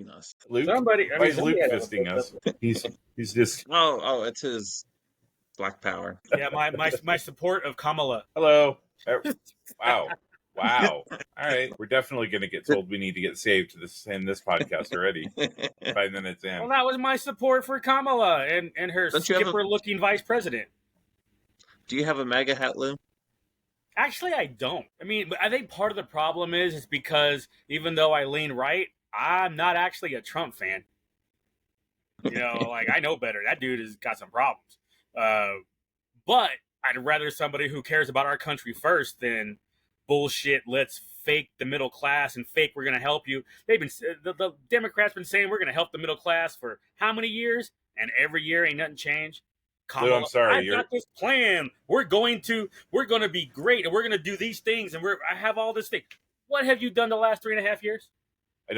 us. Luke? Somebody, Why is Luke fisting us? He's just... Oh, it's his Black Power. Yeah, my support of Kamala. Hello. Wow. All right. We're definitely going to get told we need to get saved in this podcast already. 5 minutes in. Well, that was my support for Kamala and her skipper-looking vice president. Do you have a MAGA hat, Lou? Actually, I don't. I mean, I think part of the problem is because even though I lean right, I'm not actually a Trump fan. You know, like, I know better. That dude has got some problems. But I'd rather somebody who cares about our country first than bullshit, let's fake the middle class and fake we're going to help you. The Democrats been saying we're going to help the middle class for how many years? And every year ain't nothing changed. Lou, I'm sorry. I've got this plan. We're going to be great, and we're going to do these things, and I have all this thing. What have you done the last 3.5 years? I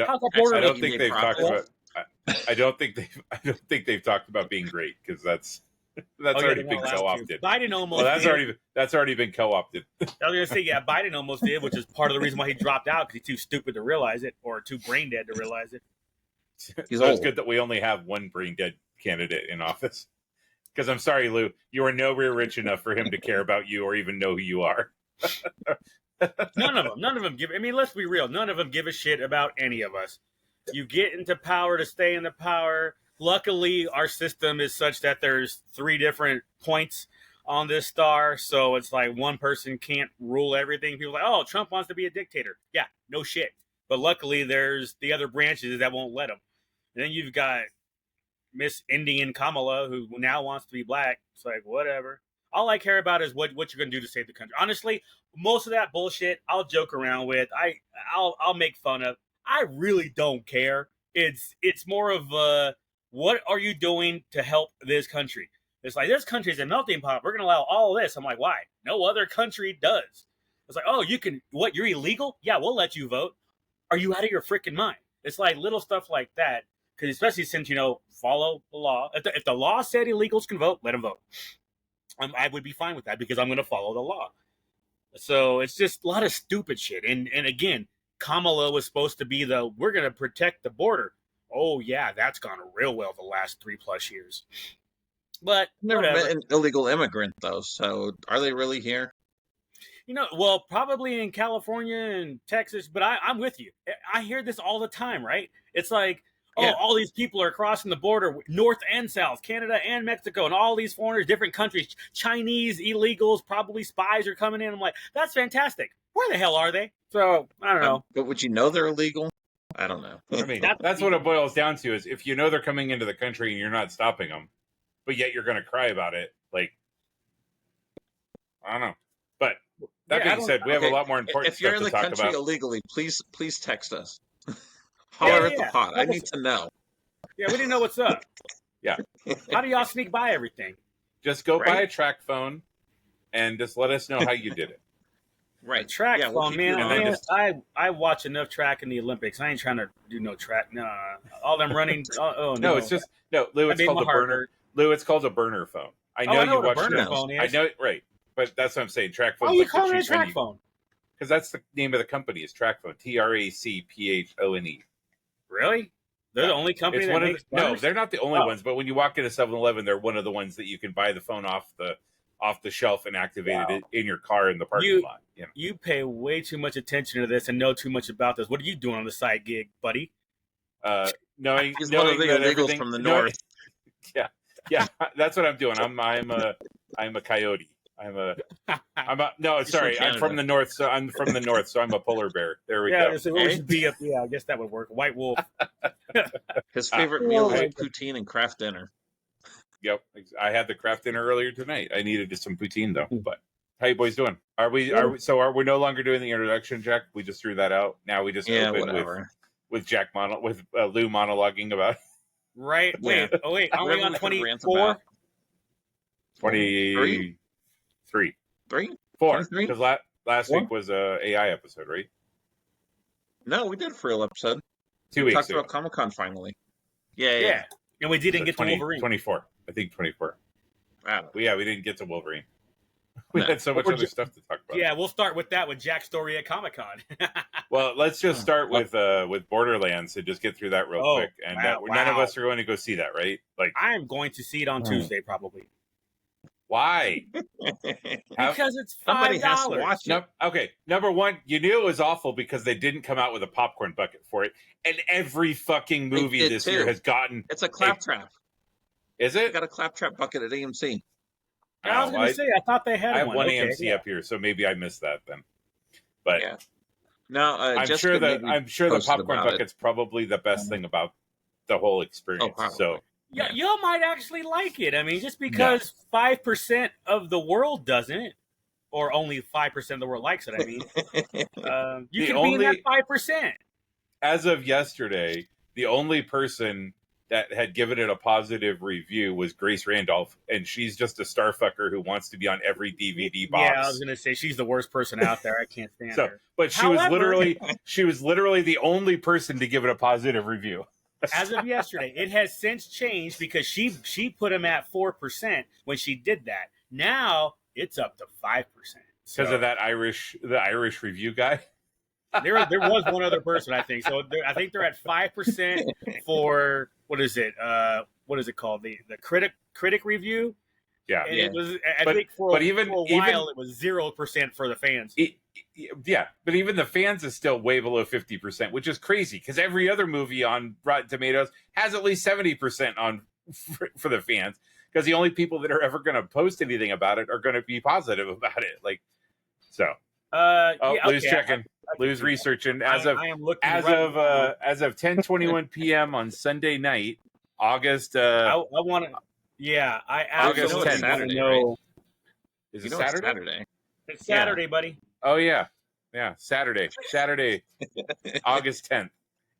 don't think they've talked about being great, because that's already been co-opted. Biden almost. That's already been co-opted. I was going to say, yeah, Biden almost did, which is part of the reason why he dropped out, because he's too stupid to realize it, or too brain dead to realize it. It's good that we only have one brain dead candidate in office. Because I'm sorry, Lou, you are nowhere rich enough for him to care about you or even know who you are. None of them give. I mean, let's be real. None of them give a shit about any of us. You get into power to stay in the power. Luckily, our system is such that there's 3 different points on this star, so it's like one person can't rule everything. People are like, oh, Trump wants to be a dictator. Yeah, no shit. But luckily, there's the other branches that won't let him. And then you've got Miss Indian Kamala, who now wants to be black. It's like, whatever. All I care about is what you're going to do to save the country. Honestly, most of that bullshit I'll joke around with. I'll make fun of. I really don't care. It's more of what are you doing to help this country? It's like, this country's a melting pot. We're going to allow all this. I'm like, why? No other country does. It's like, oh, you can, what, you're illegal? Yeah, we'll let you vote. Are you out of your freaking mind? It's like little stuff like that. Because especially since, follow the law. If the law said illegals can vote, let them vote. I would be fine with that because I'm going to follow the law. So it's just a lot of stupid shit. And again, Kamala was supposed to be we're going to protect the border. Oh, yeah, that's gone real well the last 3+ years. But never met an illegal immigrant, though. So are they really here? Well, probably in California and Texas. But I'm with you. I hear this all the time, right? It's like, all these people are crossing the border, north and south, Canada and Mexico, and all these foreigners, different countries, Chinese illegals, probably spies are coming in. I'm like, that's fantastic. Where the hell are they? So, I don't know. But would you know they're illegal? I don't know. I mean, that's what it boils down to, is if you know they're coming into the country and you're not stopping them, but yet you're going to cry about it, like, I don't know. But that being said, we have a lot more important stuff to talk about. If you're in the country illegally, please text us. Holler at the pot. I need to know. Yeah, we didn't know what's up. Yeah. How do y'all sneak by everything? Just go buy a track phone and just let us know how you did it. Right. Track phone, man. I watch enough track in the Olympics. I ain't trying to do no track. No. All them running. Oh, no. No, it's just, Lou, it's called a burner. Lou, it's called a burner phone. I know you watch burner phone. I know, right. But that's what I'm saying. Track phone. Oh, you calling it a track phone? Because that's the name of the company, is Track Phone. TRACPHONE. Really? They're the only company that makes No, they're not the only ones, but when you walk into 7-Eleven, they're one of the ones that you can buy the phone off the shelf and activate it in your car in the parking lot. You pay way too much attention to this and know too much about this. What are you doing on the side gig, buddy? Knowing one of the illegals from the north. Yeah, that's what I'm doing. I'm a coyote. I'm from the north, so I'm a polar bear. There we go. So it should be I guess that would work. White wolf. His favorite meal is poutine and craft dinner. Yep, I had the craft dinner earlier tonight. I needed just some poutine though. But how you boys doing? Are we no longer doing the introduction, Jack? We just threw that out. Now we just open with Jack with Lou monologuing about. Right. Wait. Oh wait. Are we on 24? 23. 4. Because last week was a AI episode, right? No, we did a real episode. 2 weeks. We talked about Comic-Con finally. Yeah. And we didn't get to Wolverine. 24. I think 24. Wow. We didn't get to Wolverine. We had so much other stuff to talk about. Yeah, we'll start with that with Jack's story at Comic-Con. Well, let's just start with Borderlands and just get through that real quick. And none of us are going to go see that, right? Like, I am going to see it on Tuesday, probably. Why? Because it's $5. Somebody has to watch it. Okay, number one, you knew it was awful because they didn't come out with a popcorn bucket for it, and every fucking movie this year has gotten. It's a claptrap. Is it? They got a claptrap bucket at AMC. I was going to say, I thought they had I have one. one AMC up here, so maybe I missed that then. But yeah. No, I'm sure the popcorn bucket's probably the best thing about the whole experience. So. Yeah, y'all might actually like it. I mean, just because 5% of the world doesn't, or only 5% of the world likes it, I mean, you can be in that 5%. As of yesterday, the only person that had given it a positive review was Grace Randolph, and she's just a starfucker who wants to be on every DVD box. Yeah, I was going to say she's the worst person out there. I can't stand her. But she was literally the only person to give it a positive review. As of yesterday, it has since changed because she put him at 4% when she did that. Now it's up to 5% because of that Irish review guy. There was one other person, I think. So I think they're at 5% for what is it? What is it called? The critic review. Yeah, and it was. I think for a while it was 0% for the fans. Yeah, but even the fans is still way below 50%, which is crazy because every other movie on Rotten Tomatoes has at least 70% on for the fans. Because the only people that are ever going to post anything about it are going to be positive about it. Like, so. Lou's checking. Lou's researching. As of 10:21 p.m. on Sunday night, August. I want to. Yeah, I August 10th. Saturday, right? Right? Is it Saturday? Saturday. It's Saturday, buddy. Oh yeah, Saturday, August 10th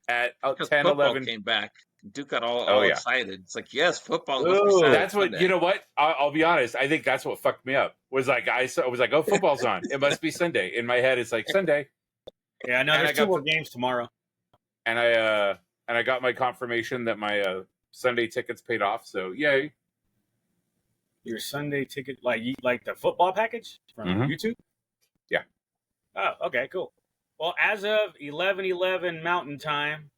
at 10:11 came back. Duke got all excited. It's like, yes, football. That's what you know. What I'll be honest. I think that's what fucked me up. Was like I was like, oh, football's on. It must be Sunday. In my head, it's like Sunday. Yeah, no, there's 2 more games tomorrow. And I got my confirmation that my Sunday tickets paid off. So yay. Your Sunday ticket, like the football package from YouTube? Yeah. Oh, okay, cool. Well, as of 11:11 Mountain Time,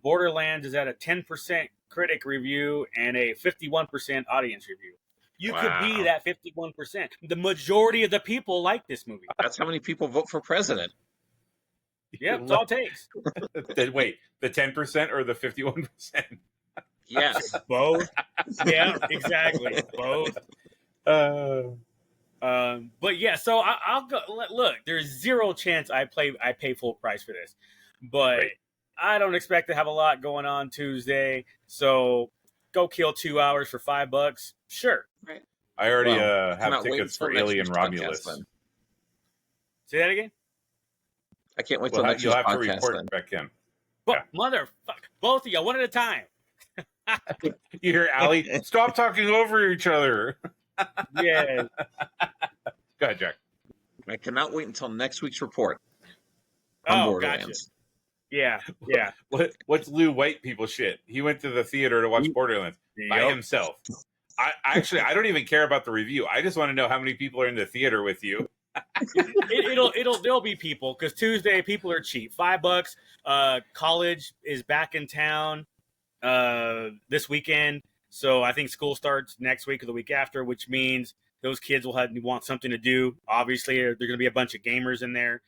Borderlands is at a 10% critic review and a 51% audience review. You could be that 51%. The majority of the people like this movie. That's how many people vote for president. Yeah, that's all it takes. Wait, the 10% or the 51%? Yes. Both. Yeah, exactly. Both. But yeah, so I'll go. Look, there's 0 chance I pay full price for this, but I don't expect to have a lot going on Tuesday. So go kill 2 hours for $5. Sure. Right. I already have tickets for Alien Romulus. Say that again. I can't wait till next you'll have to podcast, report then. back in. But motherfucker, both of you, one at a time. You hear Allie? Stop talking over each other. Yeah. Go ahead, Jack. I cannot wait until next week's report on Borderlands. Gotcha. Yeah. What's Lou white people shit? He went to the theater to watch Borderlands by himself. I don't even care about the review. I just want to know how many people are in the theater with you. There'll be people because Tuesday people are cheap. $5. College is back in town this weekend, so I think school starts next week or the week after, which means those kids will want something to do. Obviously, there're going to be a bunch of gamers in there.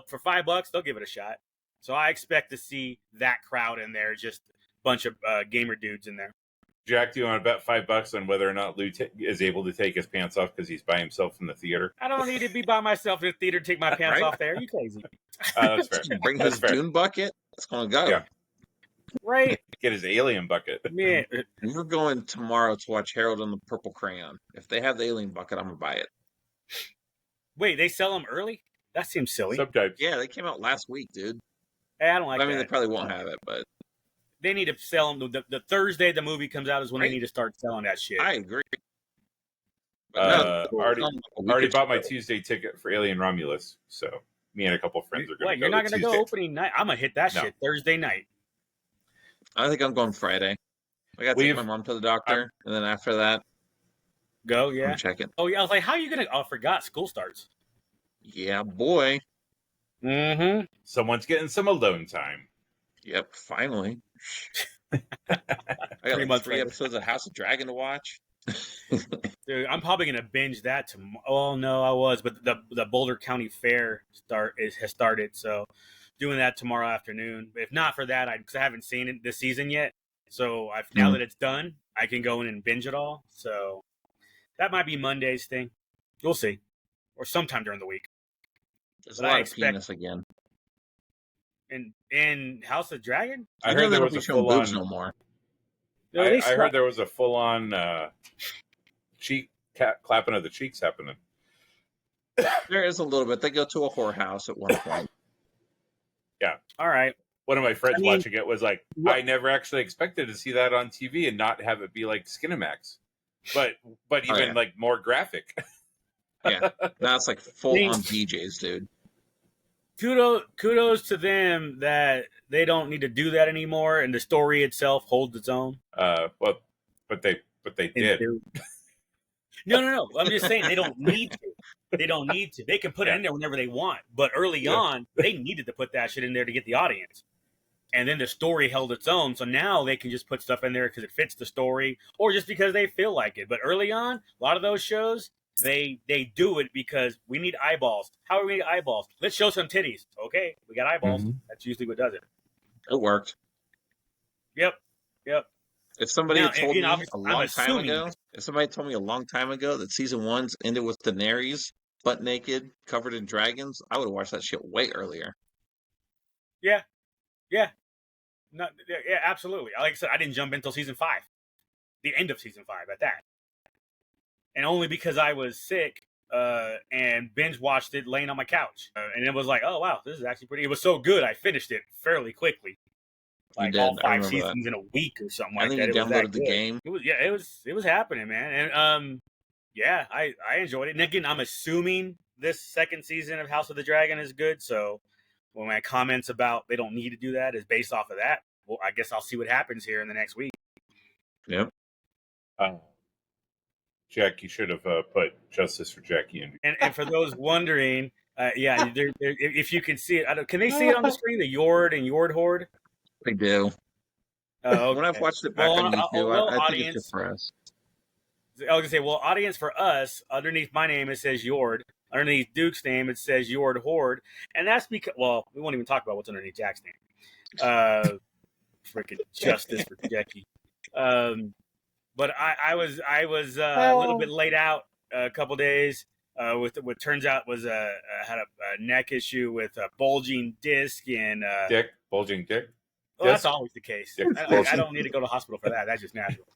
For $5, they'll give it a shot. So I expect to see that crowd in there, just a bunch of gamer dudes in there. Jack, do you want to bet $5 on whether or not Lou is able to take his pants off because he's by himself in the theater? I don't need to be by myself in the theater to take my pants off there. Are you crazy? That's fair. Bring his Dune bucket. It's going to go. Yeah. Right. Get his alien bucket. Yeah. And we're going tomorrow to watch Harold and the Purple Crayon. If they have the alien bucket, I'm going to buy it. Wait, they sell them early? That seems silly. Sometimes. Yeah, they came out last week, dude. Hey, I don't like that. I mean, they probably won't have it, but... They need to sell them. The Thursday the movie comes out is when they need to start selling that shit. I agree. Already bought my Tuesday ticket for Alien Romulus, so me and a couple friends are going to go. You're not going to go opening night? I'm going to hit that shit Thursday night. I think I'm going Friday. I got to take my mom to the doctor, and then after that... Go, yeah. I'm checking. Oh, yeah. I was like, how are you going to... Oh, I forgot. School starts. Yeah, boy. Mm-hmm. Someone's getting some alone time. Yep, finally. I got 3 like months 3 later. episodes of House of Dragon to watch. Dude, I'm probably gonna binge that tomorrow. Oh no, I was, but the Boulder County Fair has started, so doing that tomorrow afternoon. If not for that, because I haven't seen it this season yet, so now that it's done, I can go in and binge it all. So that might be Monday's thing. We'll see, or sometime during the week. There's But a lot I of expect penis again. in House of Dragon. I heard there was a full boobs full-on. no more. I heard there was a full-on cheek clapping of the cheeks happening. There is a little bit. They go to a whorehouse at one point. Yeah. All right. One of my friends watching it was like, I never actually expected to see that on TV and not have it be like Skinamax, but even like more graphic. Yeah, now it's like full on BJ's, dude. Kudos to them that they don't need to do that anymore, and the story itself holds its own. But they did. No. I'm just saying they don't need to. They don't need to. They can put it in there whenever they want. But early on, they needed to put that shit in there to get the audience. And then the story held its own. So now they can just put stuff in there because it fits the story or just because they feel like it. But early on, a lot of those shows, they do it because we need eyeballs. How are we need eyeballs? Let's show some titties. Okay, we got eyeballs. Mm-hmm. That's usually what does it. It worked. Yep. If somebody told me a long time ago that season 1's ended with Daenerys butt naked, covered in dragons, I would have watched that shit way earlier. Yeah. No, yeah, absolutely. Like I said, I didn't jump in until season 5, the end of season 5 at that, and only because I was sick and binge watched it laying on my couch, and it was like, oh wow, this is actually pretty. It was so good, I finished it fairly quickly. Like all 5 seasons in a week or something like that. I think you downloaded the game. It was happening, man. And I enjoyed it. And again, I'm assuming this second season of House of the Dragon is good. So when my comments about they don't need to do that is based off of that, well, I guess I'll see what happens here in the next week. Yep. Jack, you should have put Justice for Jackie in. And for those wondering, if you can see it, can they see it on the screen? The Yord and Yord Horde. They do. Okay. When I've watched it back on YouTube, I think it's just for us. I was gonna say, well, audience for us. Underneath my name, it says Yord. Underneath Duke's name, it says Yord Horde, and that's because, well, we won't even talk about what's underneath Jack's name. Freaking Justice for Jackie. But I was a little bit laid out a couple days with what turns out was had a neck issue with a bulging disc and bulging dick. Well, that's always the case. I don't need to go to the hospital for that. That's just natural.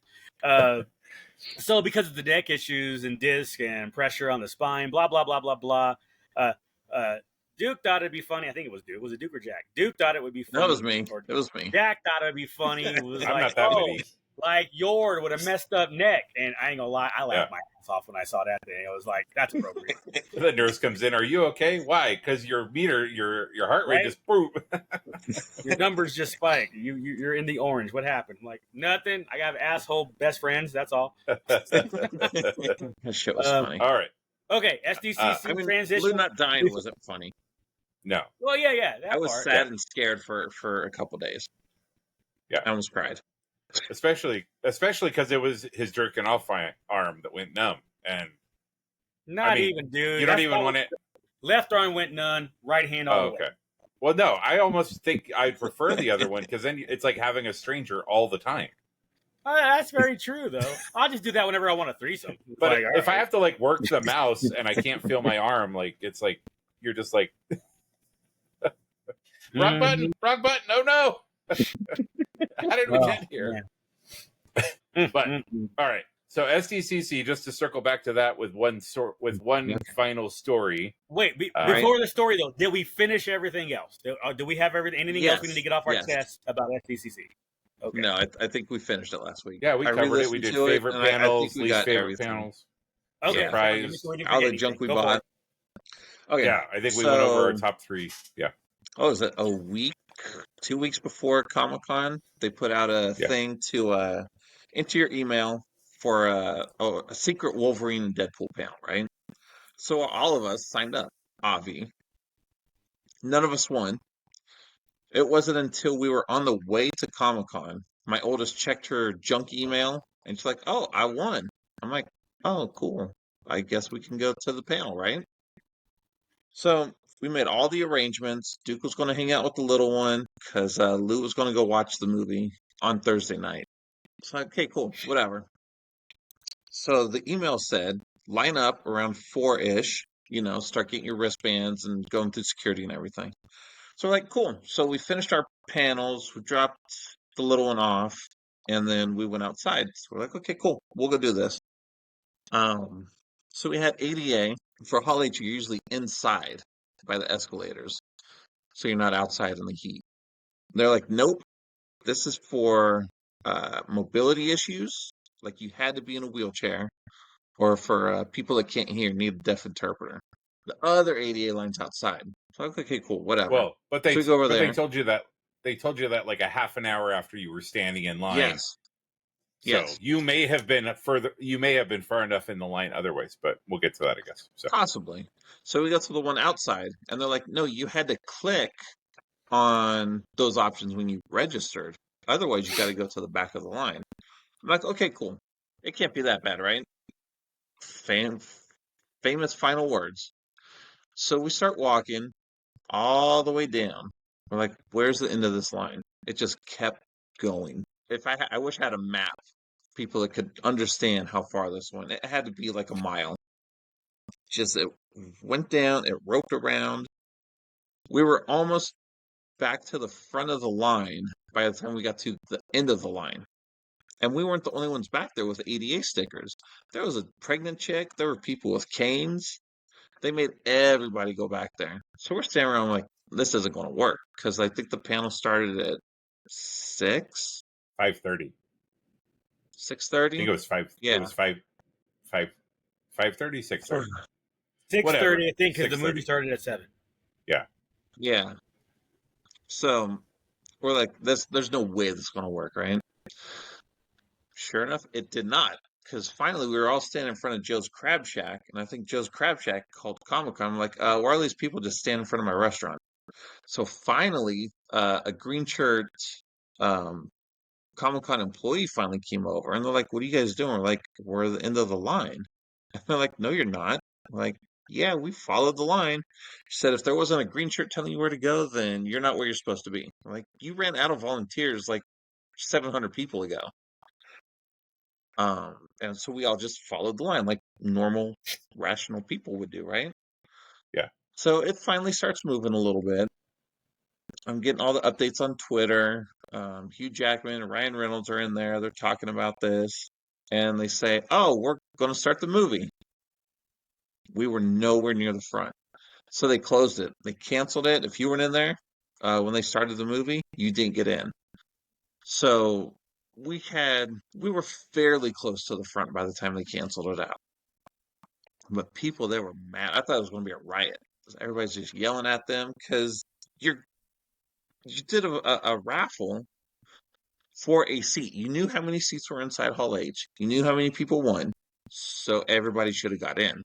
So because of the neck issues and disc and pressure on the spine, blah, blah, blah, blah, blah, Duke thought it'd be funny. I think it was Duke. Was it Duke or Jack? Duke thought it would be funny. No, it was me. It was me. Jack thought it'd be funny. It was I'm like, not that many. Like Yord with a messed up neck. And I ain't gonna lie, I laughed my ass off when I saw that thing. I was like, that's appropriate. The nurse comes in. Are you okay? Why? Because your meter, your heart rate just boom. Your numbers just spiked. You're in the orange. What happened? I'm like, nothing. I got asshole best friends. That's all. That shit was funny. All right. Okay, SDCC transition. Blue not dying wasn't funny. No. Well, yeah. I was sad and scared for a couple days. Yeah, I almost cried. Especially because it was his jerking off arm that went numb, and even, dude. You don't even want it. Left arm went none. Right hand all the way. Okay. Well, no, I almost think I'd prefer the other one because then it's like having a stranger all the time. That's very true, though. I'll just do that whenever I want a threesome. But like, if I have to like work the mouse and I can't feel my arm, like it's like you're just like wrong button. Oh no! How did we get here? But all right. So SDCC, just to circle back to that with one final story. Wait, before the story though, did we finish everything else? Do we have everything? Anything else we need to get off our chest about SDCC? Okay. No, I think we finished it last week. Yeah, we covered it. We did favorite panels, least favorite panels. Okay. Surprise. All the junk we bought. Okay. Yeah, I think we went over our top 3. Yeah. Oh, is it a week? 2 weeks before Comic-Con, they put out a thing to enter your email for a secret Wolverine and Deadpool panel, right? So all of us signed up. Avi. None of us won. It wasn't until we were on the way to Comic-Con, my oldest checked her junk email, and she's like, "Oh, I won." I'm like, "Oh, cool. I guess we can go to the panel, right?" So we made all the arrangements. Duke was going to hang out with the little one because Lou was going to go watch the movie on Thursday night. So, okay, cool, whatever. So the email said, line up around 4-ish, start getting your wristbands and going through security and everything. So we're like, cool. So we finished our panels, we dropped the little one off, and then we went outside. So we're like, okay, cool, we'll go do this. So we had ADA. For Hall H, you're usually inside by the escalators, so you're not outside in the heat. They're like, nope, this is for mobility issues, like you had to be in a wheelchair, or for people that can't hear, need a deaf interpreter. The other ADA line's outside. So okay, cool, whatever. Well, but they so we go over there. they told you that like a half an hour after you were standing in line. Yes. So yes. you may have been far enough in the line otherwise, but we'll get to that, I guess. So. Possibly. So we go to the one outside, and they're like, no, you had to click on those options when you registered. Otherwise, you got to go to the back of the line. I'm like, okay, cool. It can't be that bad, right? Famous final words. So we start walking all the way down. We're like, where's the end of this line? It just kept going. I wish I had a map, people that could understand how far this went. It had to be like a mile. Just it went down, it roped around. We were almost back to the front of the line by the time we got to the end of the line. And we weren't the only ones back there with ADA stickers. There was a pregnant chick. There were people with canes. They made everybody go back there. So we're standing around like, this isn't going to work. Because I think the panel started at 6? 5:30. 6:30? I think it was 5. Yeah. It was 5. 5:30, 6:30. 6:30, I think, because the movie started at 7. Yeah. Yeah. So we're like, there's no way this is going to work, right? Sure enough, it did not. Because finally, we were all standing in front of Joe's Crab Shack, and I think Joe's Crab Shack called Comic-Con. I'm like, why are these people just standing in front of my restaurant? So finally, a green shirt Comic-Con employee finally came over, and they're like, what are you guys doing? We're like, we're at the end of the line. And they're like, no, you're not. I'm like, yeah, we followed the line. She said, if there wasn't a green shirt telling you where to go, then you're not where you're supposed to be. I'm like, you ran out of volunteers like 700 people ago. And so we all just followed the line like normal, rational people would do, right? Yeah. So it finally starts moving a little bit. I'm getting all the updates on Twitter. Hugh Jackman and Ryan Reynolds are in there. They're talking about this. And they say, oh, we're going to start the movie. We were nowhere near the front. So they closed it. They canceled it. If you weren't in there when they started the movie, you didn't get in. So we were fairly close to the front by the time they canceled it out. But people, they were mad. I thought it was going to be a riot. Everybody's just yelling at them because you did a raffle for a seat. You knew how many seats were inside Hall H. You knew how many people won. So everybody should have got in.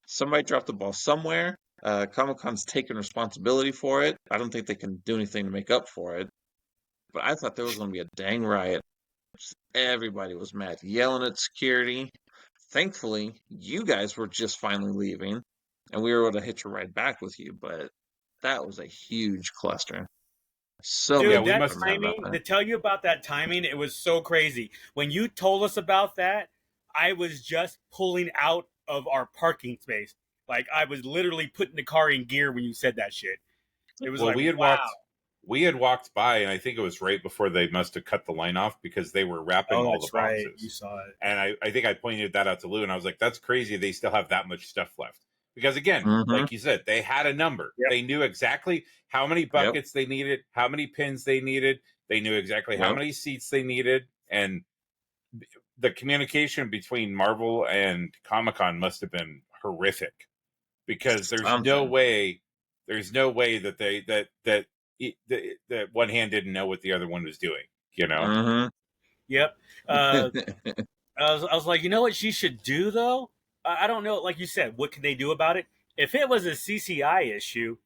Somebody dropped the ball somewhere. Comic-Con's taking responsibility for it. I don't think they can do anything to make up for it. But I thought there was going to be a dang riot. Everybody was mad, yelling at security. Thankfully, you guys were just finally leaving, and we were able to hitch a ride back with you. But that was a huge cluster. So dude, that timing, to tell you about that timing, it was so crazy. When you told us about that, I was just pulling out of our parking space. Like, I was literally putting the car in gear when you said that shit. It was we had walked by, and I think it was right before they must have cut the line off because they were wrapping all the boxes. Right. You saw it. And I think I pointed that out to Lou, and I was like, that's crazy they still have that much stuff left. Because again, like you said, they had a number. Yep. They knew exactly how many buckets they needed, how many pins they needed. They knew exactly how many seats they needed. And the communication between Marvel and Comic-Con must have been horrific. Because there's no way that that one hand didn't know what the other one was doing, you know? Yep. I was like, you know what she should do though? I don't know. Like you said, what can they do about it? If it was a CCI issue,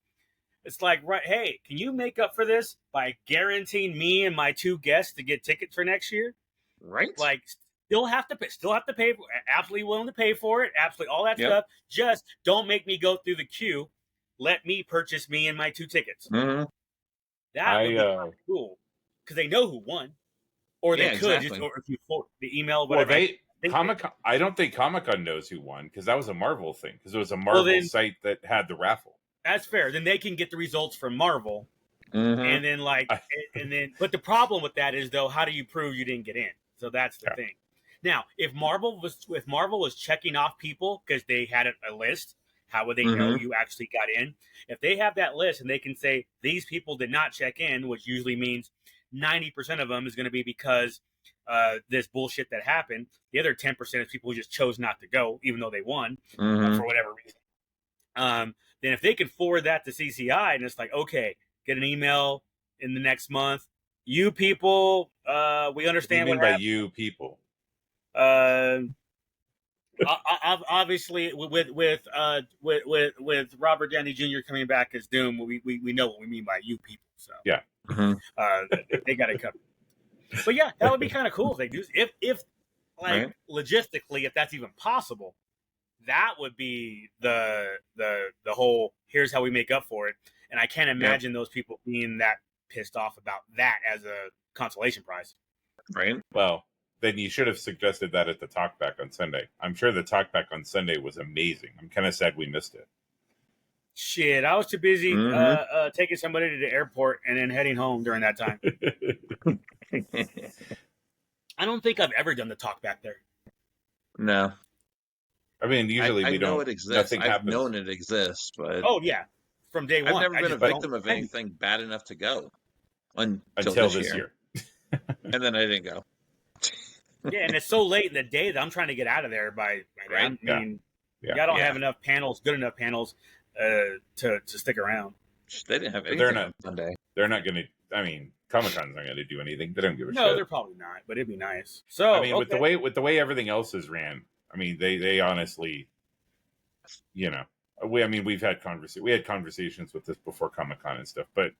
it's like, right? Hey, can you make up for this by guaranteeing me and my 2 guests to get tickets for next year? Right? Like, still have to pay. Absolutely willing to pay for it. Absolutely all that stuff. Just don't make me go through the queue. Let me purchase me and my 2 tickets. Mm-hmm. That would be kind of cool because they know who won, or they could just, or if you the email, whatever. Comic-Con, I don't think Comic-Con knows who won because that was a Marvel thing because it was a Marvel site that had the raffle. That's fair. Then they can get the results from Marvel, and then but the problem with that is though, how do you prove you didn't get in? So that's the thing. Now, if Marvel was checking off people because they had a list, how would they know you actually got in? If they have that list and they can say these people did not check in, which usually means 90% of them is going to be because this bullshit that happened. The other 10% is people who just chose not to go, even though they won for whatever reason. Then if they can forward that to CCI and it's like, okay, get an email in the next month. You people, we understand what you mean by you people. Obviously, with Robert Downey Jr. coming back as Doom, we know what we mean by you people. So yeah, they got it covered. But yeah, that would be kind of cool if they do. If logistically, if that's even possible, that would be the whole. Here's how we make up for it. And I can't imagine those people being that pissed off about that as a consolation prize. Right. Well, then you should have suggested that at the talkback on Sunday. I'm sure the talkback on Sunday was amazing. I'm kind of sad we missed it. Shit, I was too busy taking somebody to the airport and then heading home during that time. I don't think I've ever done the talkback there. No. I mean, usually we don't. I know it exists. I've happens. known it exists, but yeah, from day one. I've never been a victim of anything bad enough to go until this year. And then I didn't go. Yeah, and it's so late in the day that I'm trying to get out of there by. I mean, I don't have enough panels, good enough panels, to stick around. They didn't have anything on Sunday. They're not going to. I mean, Comic-Con's not going to do anything. They don't give a shit. No, they're probably not. But it'd be nice. So I mean, with the way everything else is ran, I mean, they honestly, we've had conversations with this before Comic-Con and stuff, but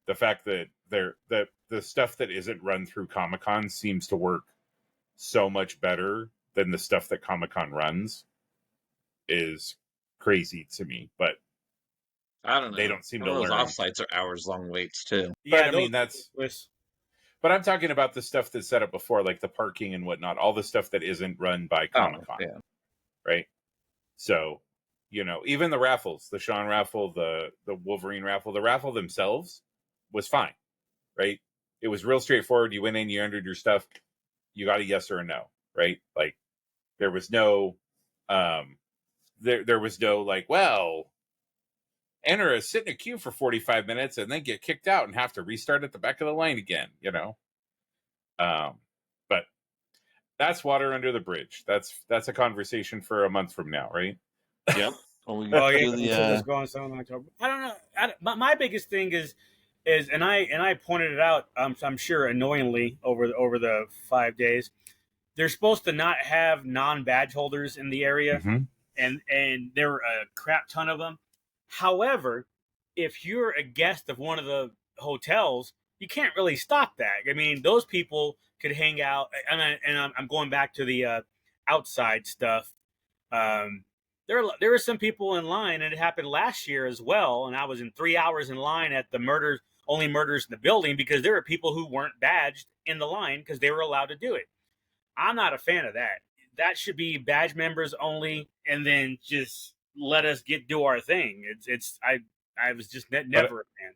the fact that the stuff that isn't run through Comic-Con seems to work so much better than the stuff that Comic-Con runs is crazy to me. But I don't know. They don't seem to learn. Those offsites are hours long waits too. But but I'm talking about the stuff that's set up before, like the parking and whatnot, all the stuff that isn't run by Comic-Con. Right? So, even the raffles, the Sean raffle, the Wolverine raffle, the raffle themselves was fine. Right? It was real straightforward. You went in, you entered your stuff, you got a yes or a no, right? Like there was no there was no like, well, sit in a queue for 45 minutes and then get kicked out and have to restart at the back of the line again, but that's water under the bridge. That's a conversation for a month from now, right? Yep. I don't know. My biggest thing is and I pointed it out. I'm sure annoyingly over the 5 days, they're supposed to not have non-badge holders in the area, and there were a crap ton of them. However, if you're a guest of one of the hotels, you can't really stop that. I mean, those people could hang out, and I'm going back to the outside stuff. There were some people in line, and it happened last year as well. And I was in 3 hours in line at the only murders in the building because there were people who weren't badged in the line because they were allowed to do it. I'm not a fan of that. That should be badge members only, and then just let us do our thing. I was just never a fan.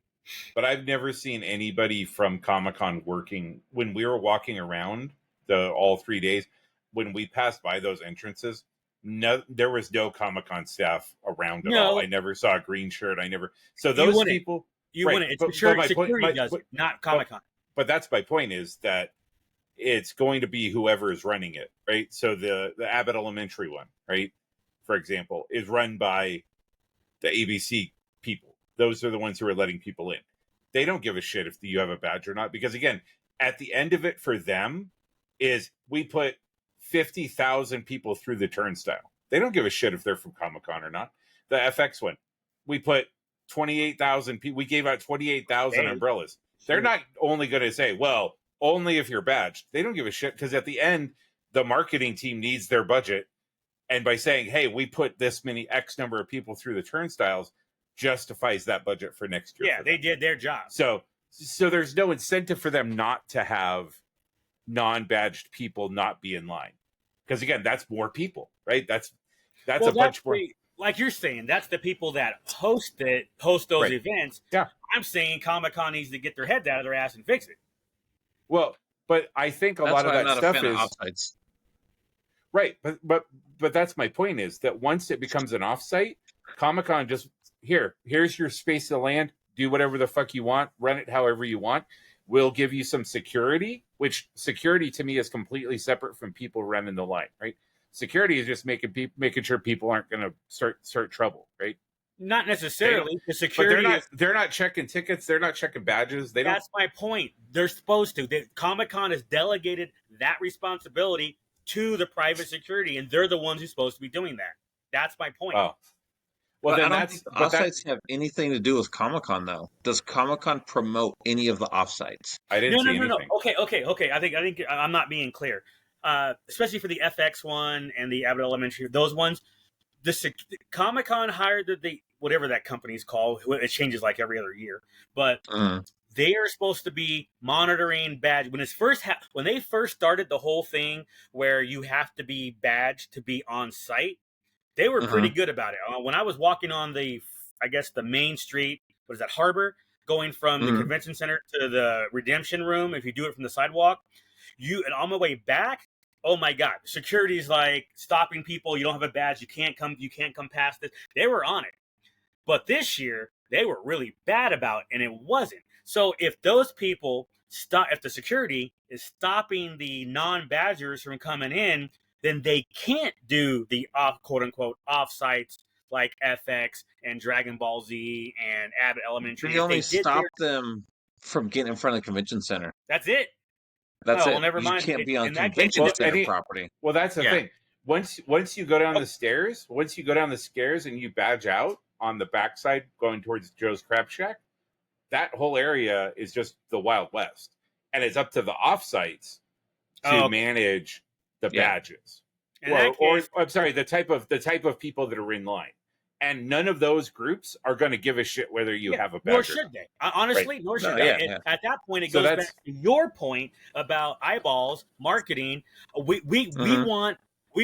But I've never seen anybody from Comic-Con working when we were walking around all 3 days. When we passed by those entrances, there was no Comic-Con staff around at all. I never saw a green shirt. So those people. You wouldn't. It's security does it, not Comic-Con. But that's my point, is that it's going to be whoever is running it, right? So the Abbott Elementary one, right, for example, is run by the ABC people. Those are the ones who are letting people in. They don't give a shit if you have a badge or not, because again, at the end of it for them is we put 50,000 people through the turnstile. They don't give a shit if they're from Comic-Con or not. The FX one, we put 28,000 people. We gave out 28,000 umbrellas. They're not only going to say, well, only if you're badged. They don't give a shit because at the end, the marketing team needs their budget. And by saying, hey, we put this many X number of people through the turnstiles justifies that budget for next year. Yeah, they did their job. So there's no incentive for them not to have non-badged people not be in line. Because again, that's more people, right? That's a bunch more. Like you're saying, that's the people that host those events. Yeah. I'm saying Comic-Con needs to get their heads out of their ass and fix it. Well, but I think a lot of that stuff is offsites. Right, but that's my point is that once it becomes an offsite, Comic-Con just here's your space of land, do whatever the fuck you want, run it however you want. We'll give you some security, which security to me is completely separate from people running the line, right? Security is just making sure people aren't going to start trouble, right? Not necessarily. The security, but they're not checking tickets. They're not checking badges. That's my point. They're supposed to. Comic-Con has delegated that responsibility to the private security, and they're the ones who's supposed to be doing that. That's my point. Oh, well, then I don't think the offsites have anything to do with Comic-Con, though. Does Comic-Con promote any of the offsites? I didn't see anything. No. Okay. I think I'm not being clear. Especially for the FX one and the Abbott Elementary, those ones. The Comic-Con hired the whatever that company's called. It changes like every other year, but they are supposed to be monitoring badge when they first started the whole thing where you have to be badged to be on site. They were pretty good about it. When I was walking on the main street, what is that, Harbor, going from the convention center to the redemption room, if you do it from the sidewalk, and on my way back, oh my God, security's like stopping people. You don't have a badge. You can't come past this. They were on it. But this year, they were really bad about it, and it wasn't. So if those people if the security is stopping the non-badgers from coming in, then they can't do the quote unquote off-sites like FX and Dragon Ball Z and Abbott Elementary. They only stop them from getting in front of the convention center. That's it. That's it. Well, never mind. You can't be on convention center property. Well, that's the thing. Once you go down the stairs, and you badge out on the backside going towards Joe's Crab Shack, that whole area is just the Wild West, and it's up to the offsites to manage the badges, I'm sorry, the type of people that are in line, and none of those groups are going to give a shit whether you have a badge. Nor should they. Honestly, nor should they. At that point, it goes back to your point about eyeballs marketing. We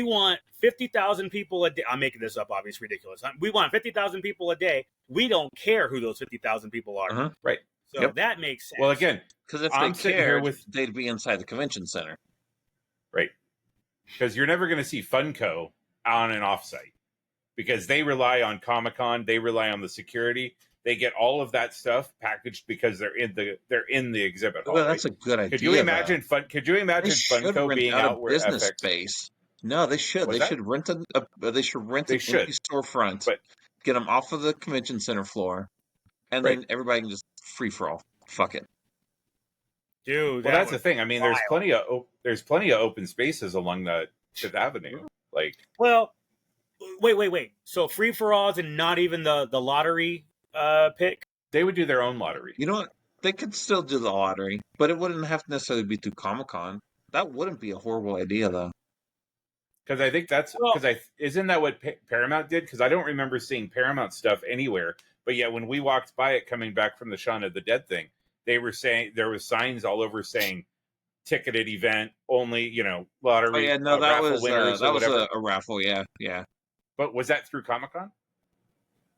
want 50,000 people a day. I'm making this up, obviously ridiculous. We want 50,000 people a day. We don't care who those 50,000 people are. Right. So that makes sense. Well, again, because if they cared, they'd be inside the convention center. Right. Because you're never going to see Funko on an offsite because they rely on Comic-Con. They rely on the security. They get all of that stuff packaged because they're in the exhibit hall. Well, that's a good idea. Could you imagine Funko being out where business FX space? No, they should. They should rent a storefront, get them off of the convention center floor, and then everybody can just free for all. Fuck it, dude. Well, that's the thing. I mean, there's plenty of open spaces along the Fifth Avenue. Like, well, wait. So free for alls and not even the lottery pick. They would do their own lottery. You know what? They could still do the lottery, but it wouldn't have to necessarily be through Comic-Con. That wouldn't be a horrible idea, though. Because I think isn't that what Paramount did? Because I don't remember seeing Paramount stuff anywhere. But yeah, when we walked by it coming back from the Shaun of the Dead thing, they were saying there was signs all over saying ticketed event only, lottery. Oh yeah, no, that was a raffle. Yeah. But was that through Comic-Con?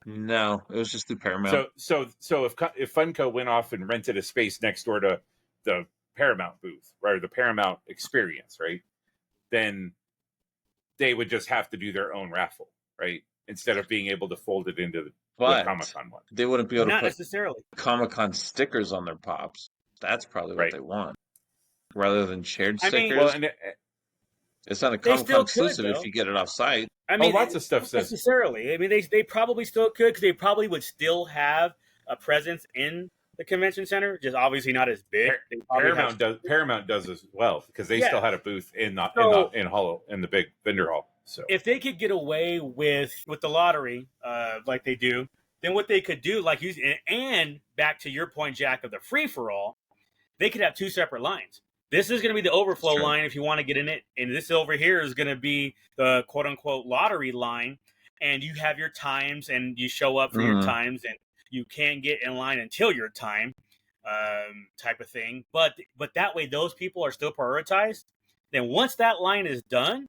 No, it was just through Paramount. So if Funko went off and rented a space next door to the Paramount booth, right, or the Paramount experience, right, then they would just have to do their own raffle, right? Instead of being able to fold it into the Comic-Con one. They wouldn't be able to put necessarily Comic-Con stickers on their pops. That's probably what they want. Rather than shared stickers. It's not a Comic-Con exclusive if you get it off site. I mean, lots of stuff necessarily. I mean, they probably still could because they probably would still have a presence in the convention center, just obviously not as big. Paramount does as well because they still had a booth in the big vendor hall. So if they could get away with the lottery, like they do, then what they could do, like and back to your point, Jack, of the free for all, they could have two separate lines. This is going to be the overflow line if you want to get in it, and this over here is going to be the quote unquote lottery line, and you have your times, and you show up for your times, and you can't get in line until your time, type of thing. But that way, those people are still prioritized. Then once that line is done,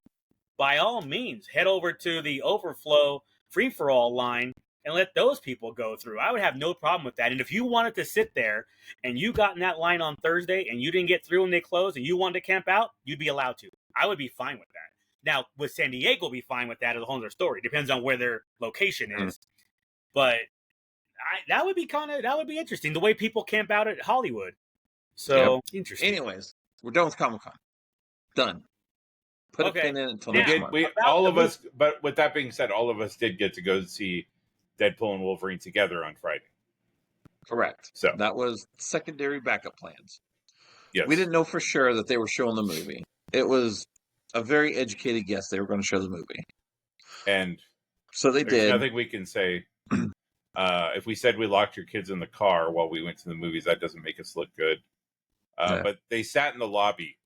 by all means, head over to the overflow free for all line and let those people go through. I would have no problem with that. And if you wanted to sit there and you got in that line on Thursday and you didn't get through when they closed and you wanted to camp out, you'd be allowed to. I would be fine with that. Now, would San Diego be fine with that? Is a whole other story. Depends on where their location is. But that would be interesting. The way people camp out at Hollywood. So interesting. Anyways, we're done with Comic-Con. Done. Put a pin in it until next month. But with that being said, all of us did get to go see Deadpool and Wolverine together on Friday. Correct. So that was secondary backup plans. Yes. We didn't know for sure that they were showing the movie. It was a very educated guess they were going to show the movie. And so they did. Nothing we can say. If we said we locked your kids in the car while we went to the movies, that doesn't make us look good. But they sat in the lobby.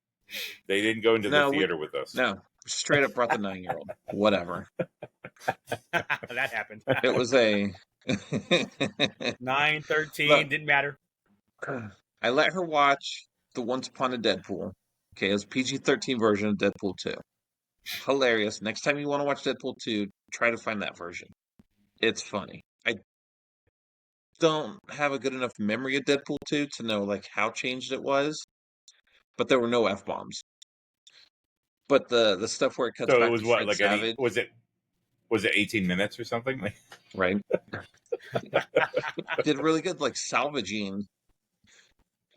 They didn't go into the theater with us. No, straight up brought the 9-year-old. Whatever. That happened. It was a 9, 13, didn't matter. I let her watch the Once Upon a Deadpool. Okay, it was PG-13 version of Deadpool 2. Hilarious. Next time you want to watch Deadpool 2, try to find that version. It's funny. I don't have a good enough memory of Deadpool 2 to know like how changed it was, but there were no F-bombs. But the stuff where it cuts back it was to what, Fred like Savage, was it 18 minutes or something? right? Did really good, like salvaging.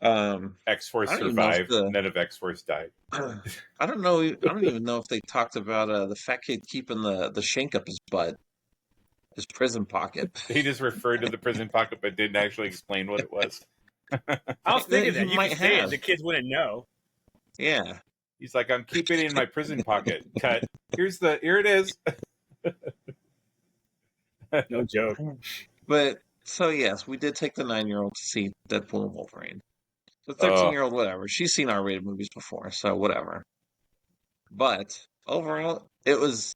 X-Force survived. None of X-Force died. I don't know. I don't even know if they talked about the fat kid keeping the shank up his butt, his prison pocket. He just referred to the prison pocket, but didn't actually explain what it was. I was thinking that you might say it, the kids wouldn't know. Yeah, he's like, I'm keeping it in my prison pocket. Cut. Here it is. No joke. But so yes, we did take the 9-year-old to see Deadpool and Wolverine. The 13-year-old, whatever. She's seen R-rated movies before, so whatever. But overall, it was.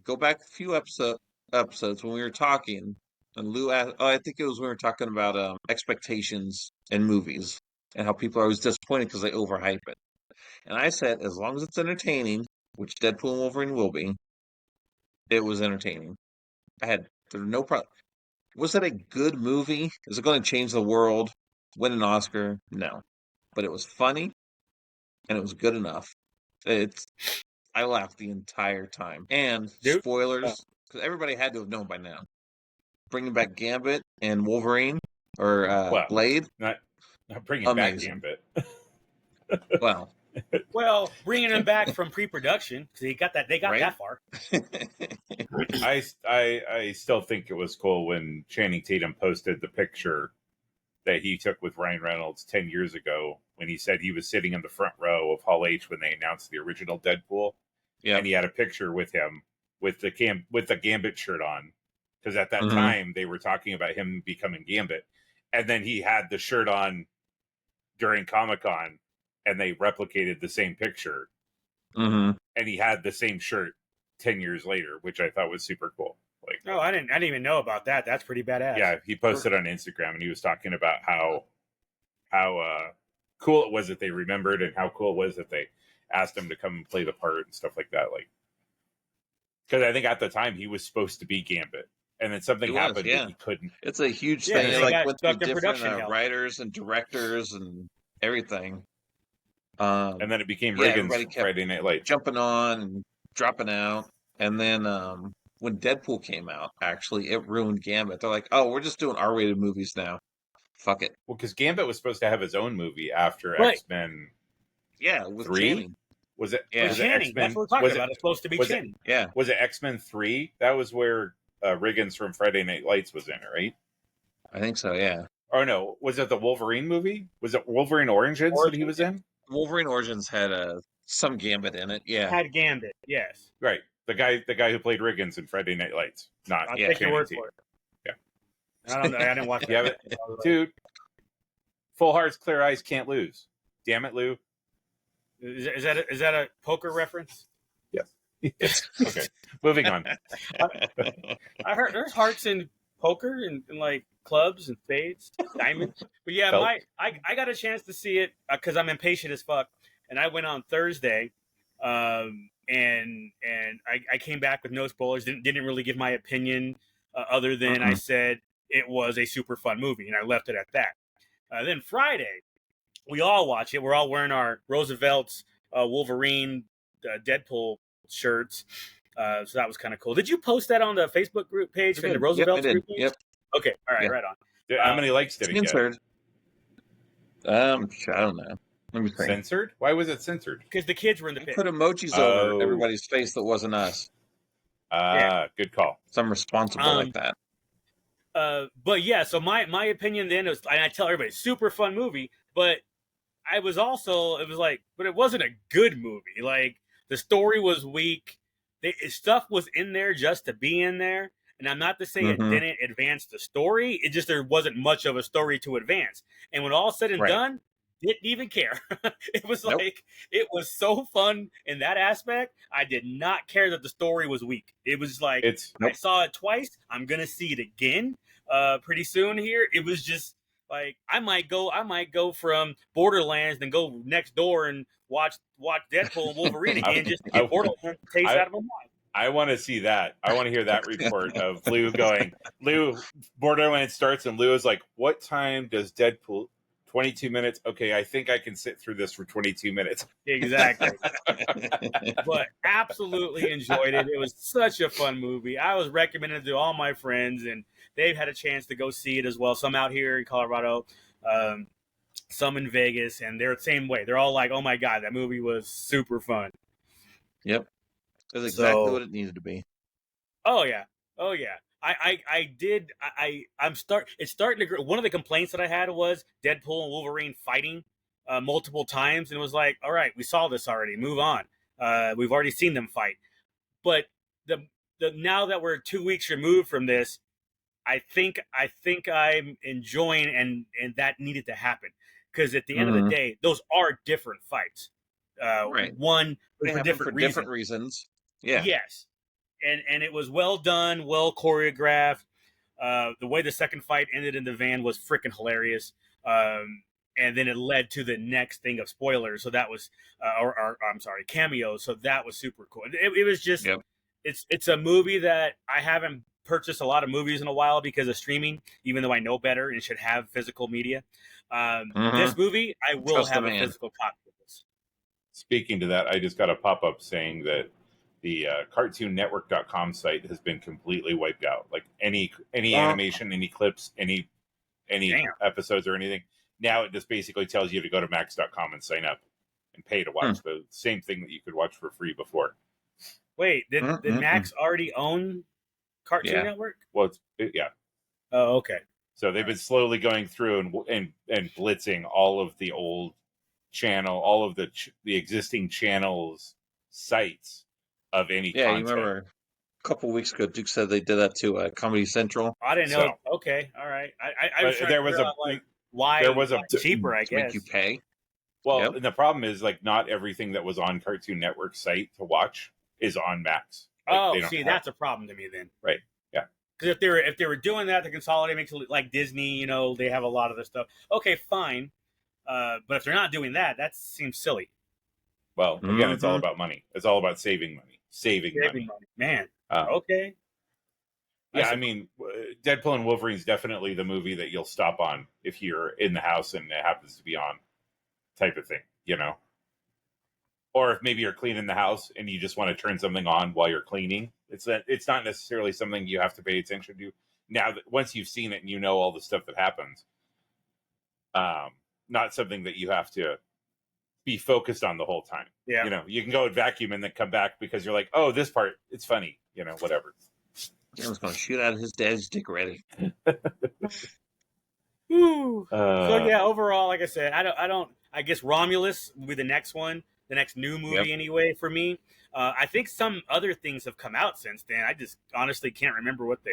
Go back a few episodes when we were talking, and Lou asked. Oh, I think it was when we were talking about expectations in movies and how people are always disappointed because they overhype it. And I said, as long as it's entertaining, which Deadpool and Wolverine will be, it was entertaining. There's no problem. Was it a good movie? Is it going to change the world? Win an Oscar? No. But it was funny, and it was good enough. I laughed the entire time. And spoilers, because everybody had to have known by now. Bringing back Gambit and Wolverine, or Blade. Not bringing back Gambit. Well, bringing him back from pre-production because they got that far. I still think it was cool when Channing Tatum posted the picture that he took with Ryan Reynolds 10 years ago when he said he was sitting in the front row of Hall H when they announced the original Deadpool. Yeah, and he had a picture with him with the Gambit shirt on because at that time they were talking about him becoming Gambit, and then he had the shirt on during Comic-Con. And they replicated the same picture. And he had the same shirt 10 years later, which I thought was super cool. Like, oh, I didn't even know about that. That's pretty badass. Yeah, he posted on Instagram and he was talking about how cool it was that they remembered and how cool it was that they asked him to come and play the part and stuff like that. Like, because I think at the time he was supposed to be Gambit. And then something happened that he couldn't. It's a huge thing. It like went through different writers and directors and everything. And then it became Reagan's Friday Night Lights. Jumping on and dropping out. And then when Deadpool came out, actually, it ruined Gambit. They're like, oh, we're just doing R-rated movies now. Fuck it. Well, because Gambit was supposed to have his own movie after X-Men. Yeah, with 3. Channing. Was it? Yeah, was Channing. It That's what we're talking about. It's supposed to be Channing. Yeah. Was it X-Men 3? That was where Riggins from Friday Night Lights was in it, right? I think so, yeah. Oh no, was it the Wolverine movie? Was it Wolverine Origins that he was in? Wolverine Origins had some Gambit in it. Yeah, Had Gambit, yes. Right, the guy who played Riggins in Friday Night Lights, not I'll take your word for it. Yeah, and I don't know. I didn't watch that. Yeah, dude. Full hearts, clear eyes, can't lose. Damn it, Lou. Is that a poker reference? Yes. Okay. Moving on. I heard there's hearts in poker and like clubs and spades, diamonds. But yeah, I got a chance to see it because I'm impatient as fuck, and I went on Thursday, and I came back with no spoilers. Didn't really give my opinion other than I said it was a super fun movie, and I left it at that. Then Friday, we all watch it. We're all wearing our Roosevelt's Wolverine, Deadpool shirts. So that was kind of cool. Did you post that on the Facebook group page from the Roosevelt group page? Yep. Okay. All right. Yeah. Right on. How many likes did it get? Censored. I don't know. Let me think. Censored? Why was it censored? Because the kids were in the pit. Put emojis over everybody's face that wasn't us. Good call. Some responsible like that. But yeah, so my opinion then was, and I tell everybody, super fun movie, but it was like, but it wasn't a good movie. Like, the story was weak. Stuff was in there just to be in there. And I'm not to say it didn't advance the story. It just, there wasn't much of a story to advance. And when all said and done, didn't even care. It was like, it was so fun in that aspect. I did not care that the story was weak. It was like, I saw it twice. I'm going to see it again pretty soon here. It was just like, I might go from Borderlands and go next door and watch Deadpool and Wolverine again just to get Borderlands taste out of my mind. I want to see that. I want to hear that report of Lou going, Borderlands starts and Lou is like, what time does Deadpool? 22 minutes. Okay, I think I can sit through this for 22 minutes. Exactly. But absolutely enjoyed it. It was such a fun movie. I was recommending it to all my friends, and they've had a chance to go see it as well. Some out here in Colorado, some in Vegas, and they're the same way. They're all like, oh my God, that movie was super fun. Yep. That's exactly what it needed to be. Oh, yeah. It's starting to, one of the complaints that I had was Deadpool and Wolverine fighting multiple times, and it was like, all right, we saw this already, move on. We've already seen them fight. But the now that we're 2 weeks removed from this, I think I'm enjoying, and that needed to happen, because at the end of the day, those are different fights. One for different reasons. Yeah. Yes. And it was well done, well choreographed. The way the second fight ended in the van was freaking hilarious. And then it led to the next thing of spoilers. So that was, I'm sorry, cameos. So that was super cool. It was just, it's a movie that I haven't purchased a lot of movies in a while because of streaming, even though I know better and should have physical media. This movie, I will have a physical copy of this. Speaking to that, I just got a pop-up saying that the cartoonnetwork.com site has been completely wiped out. Like any animation, any clips, any episodes or anything. Now it just basically tells you to go to max.com and sign up and pay to watch the same thing that you could watch for free before. Wait, did Max already own Cartoon Network? Well, Oh, okay. So they've been slowly going through and blitzing all of the old channel, all of the existing channels sites of any content. Yeah, you remember a couple of weeks ago, Duke said they did that to Comedy Central. I didn't know. So, okay, all right. I was there was a why there was a cheaper, I guess. Make you pay. Well, and the problem is like not everything that was on Cartoon Network site to watch is on Max. Like, that's a problem to me then. Right. Yeah. Because if they were doing that to consolidate, makes it like Disney. They have a lot of this stuff. Okay, fine. But if they're not doing that, that seems silly. Well, again, it's all about money. It's all about saving money. Saving money. Man. Okay. Yeah, I mean, Deadpool and Wolverine is definitely the movie that you'll stop on if you're in the house and it happens to be on, type of thing, Or if maybe you're cleaning the house and you just want to turn something on while you're cleaning. It's not necessarily something you have to pay attention to. Now, that once you've seen it and you know all the stuff that happens, not something that you have to be focused on the whole time. Yeah. You can go and vacuum and then come back because you're like, oh, this part, it's funny, whatever. I was going to shoot out his dad's dick ready. So yeah, overall, like I said, I don't. I guess Romulus will be the next one, the next new movie anyway for me. I think some other things have come out since then. I just honestly can't remember what they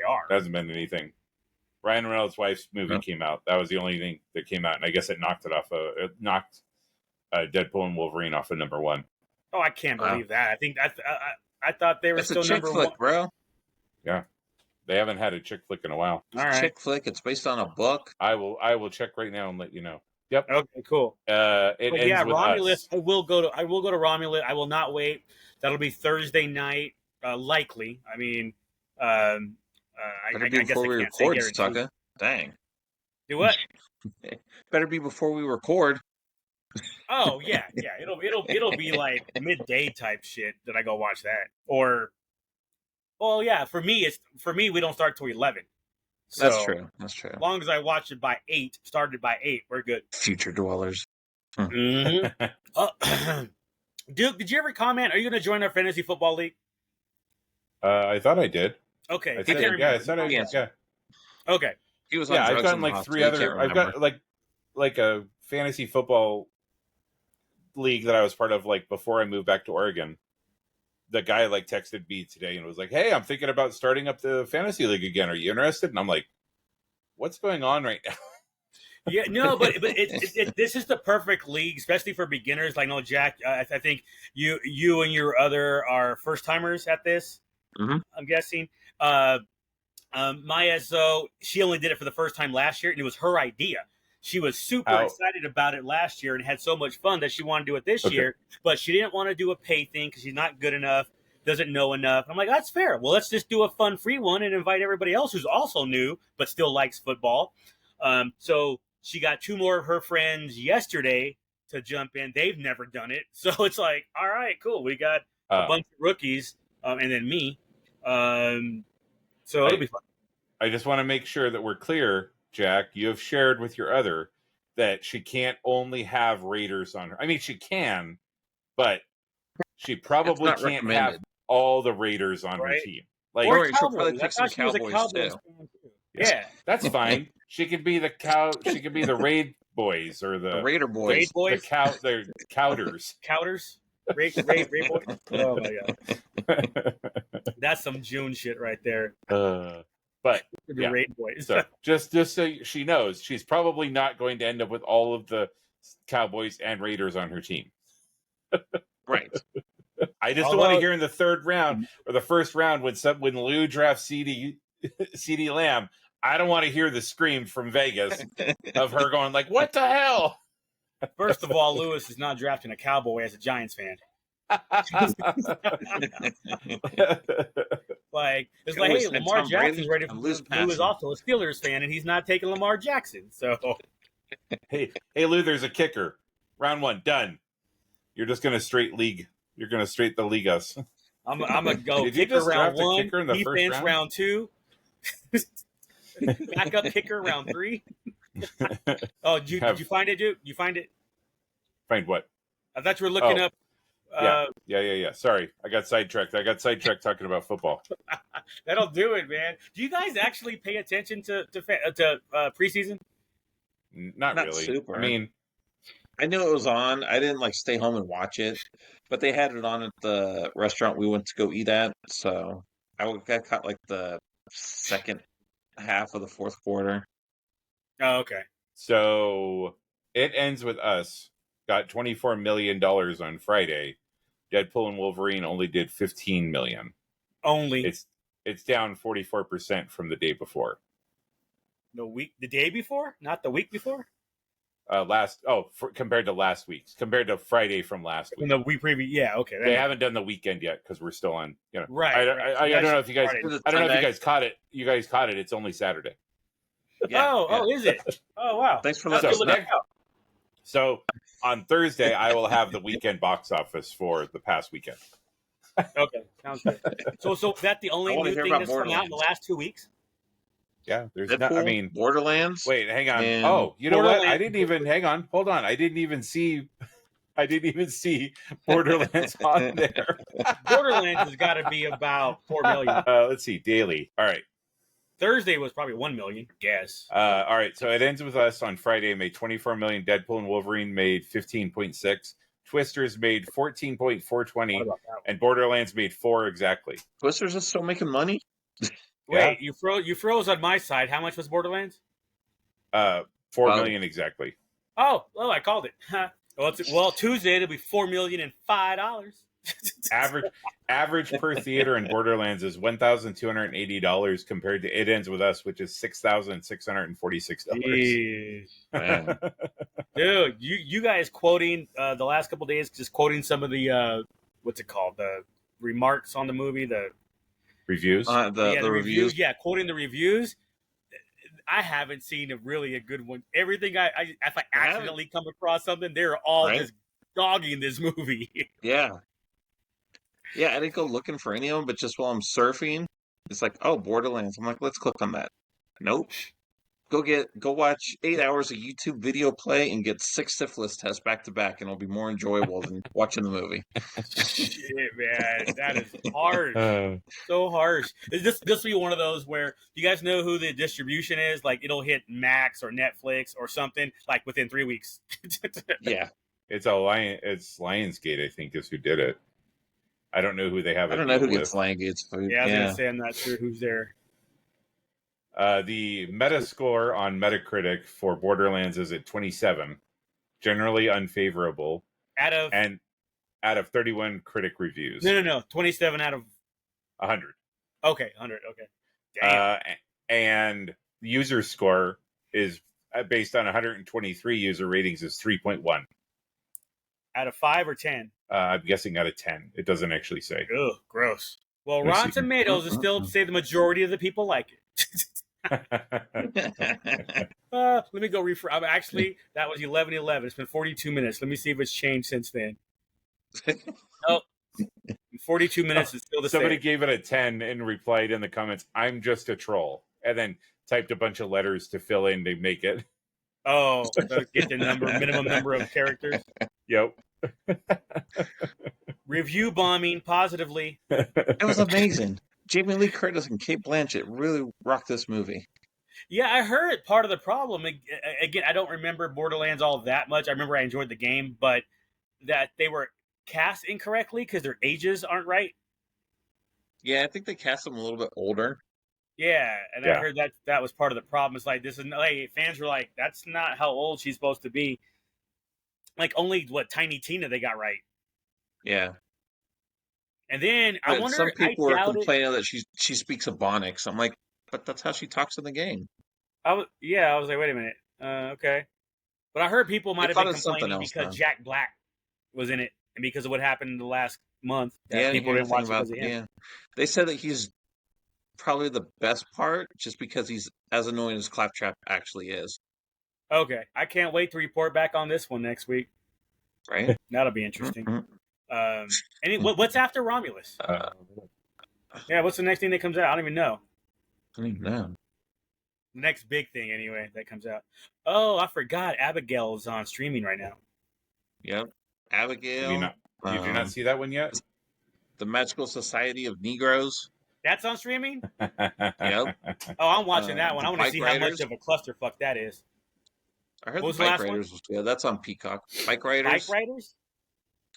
are. There hasn't been anything. Ryan Reynolds' wife's movie came out. That was the only thing that came out, and I guess it knocked Deadpool and Wolverine off of number 1. Oh, I can't believe that. I think I thought they were That's still a chick number flick, 1, bro. Yeah, they haven't had a chick flick in a while. All right, chick flick. It's based on a book. I will check right now and let you know. Yep. Okay, cool. It ends with Romulus. us. I will go to Romulus. I will not wait. That'll be Thursday night, likely. I mean, I guess before we record, sucker. Dang. Do what? Better be before we record. Oh yeah. It'll be like midday type shit that I go watch that. Or, well, yeah. For me, we don't start till 11. So, That's true. As long as I watch it by 8, started by 8, we're good. Future dwellers. Mm-hmm. Duke, did you ever comment? Are you going to join our fantasy football league? I thought I did. Okay. I said I did. Yeah. Okay. He was on drugs. I've gotten like 3 other. I've got like a fantasy football league that I was part of like before I moved back to Oregon. The guy like texted me today and was like, "Hey, I'm thinking about starting up the fantasy league again. Are you interested?" And I'm like, "What's going on right now?" Yeah, no, but this is the perfect league, especially for beginners. Like, no, Jack, I think you and your other are first timers at this. Mm-hmm. I'm guessing. Maya, so she only did it for the first time last year, and it was her idea. She was super excited about it last year and had so much fun that she wanted to do it this year, but she didn't want to do a pay thing because she's not good enough, doesn't know enough. I'm like, that's fair. Well, let's just do a fun free one and invite everybody else who's also new but still likes football. So she got 2 more of her friends yesterday to jump in. They've never done it. So it's like, all right, cool. We got a bunch of rookies and then me. So it'll be fun. I just want to make sure that we're clear, Jack. You have shared with your other that she can't only have Raiders on her. I mean, she can, but she probably can't have all the Raiders on her team. Like, or she'll probably pick some Cowboys too. Yeah, that's fine. She could be the She could be the Raid Boys or the Raider Boys. Raid Boys. The Cowders. Cowders. Raid Boys. Oh my god, that's some June shit right there. But the Raid Boys. So just so she knows, she's probably not going to end up with all of the Cowboys and Raiders on her team. Right. I just don't want to hear in the 3rd round or the 1st round when Lou drafts CD Lamb. I don't want to hear the scream from Vegas of her going like, "What the hell?" First of all, Lewis is not drafting a Cowboy as a Giants fan. Like, it's like, hey, Lamar Jackson's ready for Lou is also a Steelers fan, and he's not taking Lamar Jackson. So, hey, Lou, there's a kicker. Round 1 done. You're just gonna straight league. You're gonna straight the league us. I'm gonna go kicker round 1, defense round 2, backup kicker round 3. Oh, did you find it, Duke? You find it? Find what? I thought you were looking up. Yeah. Sorry, I got sidetracked. Talking about football. That'll do it, man. Do you guys actually pay attention to preseason? Not really. Super. I mean, I knew it was on. I didn't like stay home and watch it, but they had it on at the restaurant we went to go eat at. So I caught like the second half of the 4th quarter. Oh, okay. So it ends with us got $24 million on Friday. Deadpool and Wolverine only did $15 million. Only. It's down 44% from the day before. The day before, not the week before. Compared to last week's, compared to Friday from last week. The week preview, yeah, okay. They haven't done the weekend yet because we're still on. Right. I don't know if you guys. I don't know if you guys caught it. You guys caught it. It's only Saturday. Yeah, is it? Oh wow! Thanks for letting us know. So on Thursday, I will have the weekend box office for the past weekend. Okay, sounds good. So is that the only new thing that's come out in the last 2 weeks? Yeah, there's Deadpool, I mean, Borderlands. Wait, hang on. Oh, you know what? I didn't even hang on. Hold on. I didn't even see Borderlands on there. Borderlands has got to be about 4 million. Let's see, daily. All right. Thursday was probably 1 million. Guess. All right, so it ends with us on Friday made 24 million. Deadpool and Wolverine made 15.6. Twisters made 14.420, and Borderlands made 4 exactly. Twisters is still making money. Wait, you froze on my side. How much was Borderlands? 4 million exactly. Oh, I called it. Well, Tuesday it'll be $4,005. Average per theater in Borderlands is $1,280 compared to It Ends With Us, which is $6,646. Dude, you guys quoting the last couple of days, just quoting some of the what's it called, the remarks on the movie, the reviews, the reviews. Yeah, quoting the reviews. I haven't seen a good one. Everything if I accidentally come across something, they're all just dogging this movie. Yeah, I didn't go looking for any of them, but just while I'm surfing, it's like, oh, Borderlands. I'm like, let's click on that. Nope. Go watch 8 hours of YouTube video play and get 6 syphilis tests back to back, and it'll be more enjoyable than watching the movie. Shit, man, that is harsh. So harsh. This will be one of those where you guys know who the distribution is. Like it'll hit Max or Netflix or something like within 3 weeks. Yeah, it's Lionsgate, I think, is who did it. I don't know who they have. I don't know who gets Lionsgate's food. Yeah, I was gonna say I'm not sure who's there. The Metascore on Metacritic for Borderlands is at 27, generally unfavorable. Out of 31 critic reviews. No, 27 out of 100. Okay, 100. Okay. Damn. And the user score is based on 123 user ratings is 3.1. Out of 5 or 10? I'm guessing out of 10. It doesn't actually say. Ugh, gross. Well, Rotten Tomatoes is still say the majority of the people like it. Let me go refresh. Actually, that was 11:11. It's been 42 minutes. Let me see if it's changed since then. Oh, 42 minutes is still the Somebody same. gave it a 10 and replied in the comments, "I'm just a troll," and then typed a bunch of letters to fill in to make it. Oh, get the minimum number of characters. Yep. Review bombing positively. It was amazing. Jamie Lee Curtis and Cate Blanchett really rocked this movie. Yeah, I heard part of the problem. Again, I don't remember Borderlands all that much. I remember I enjoyed the game, but that they were cast incorrectly because their ages aren't right. Yeah, I think they cast them a little bit older. Yeah, and I heard that was part of the problem. It's like fans were like, that's not how old she's supposed to be. Like only Tiny Tina they got right. Yeah. And then I wonder. Some people are complaining that she speaks Ebonics. I'm like, but that's how she talks in the game. I was like, wait a minute, okay. But I heard people might have been complaining because Jack Black was in it, and because of what happened in the last month, people didn't watch it because of him. Yeah, they said that he's probably the best part, just because he's as annoying as Claptrap actually is. Okay, I can't wait to report back on this one next week. Right, that'll be interesting. What's after Romulus? What's the next thing that comes out? I don't even know. The next big thing, anyway, that comes out. Oh, I forgot. Abigail is on streaming right now. Yep, Abigail. Did you not see that one yet? The Magical Society of Negroes. That's on streaming? Yep. Oh, I'm watching that one. I want to see how much of a clusterfuck that is. I heard the Bike Riders was good. That's on Peacock. Bike Riders? Bike Riders?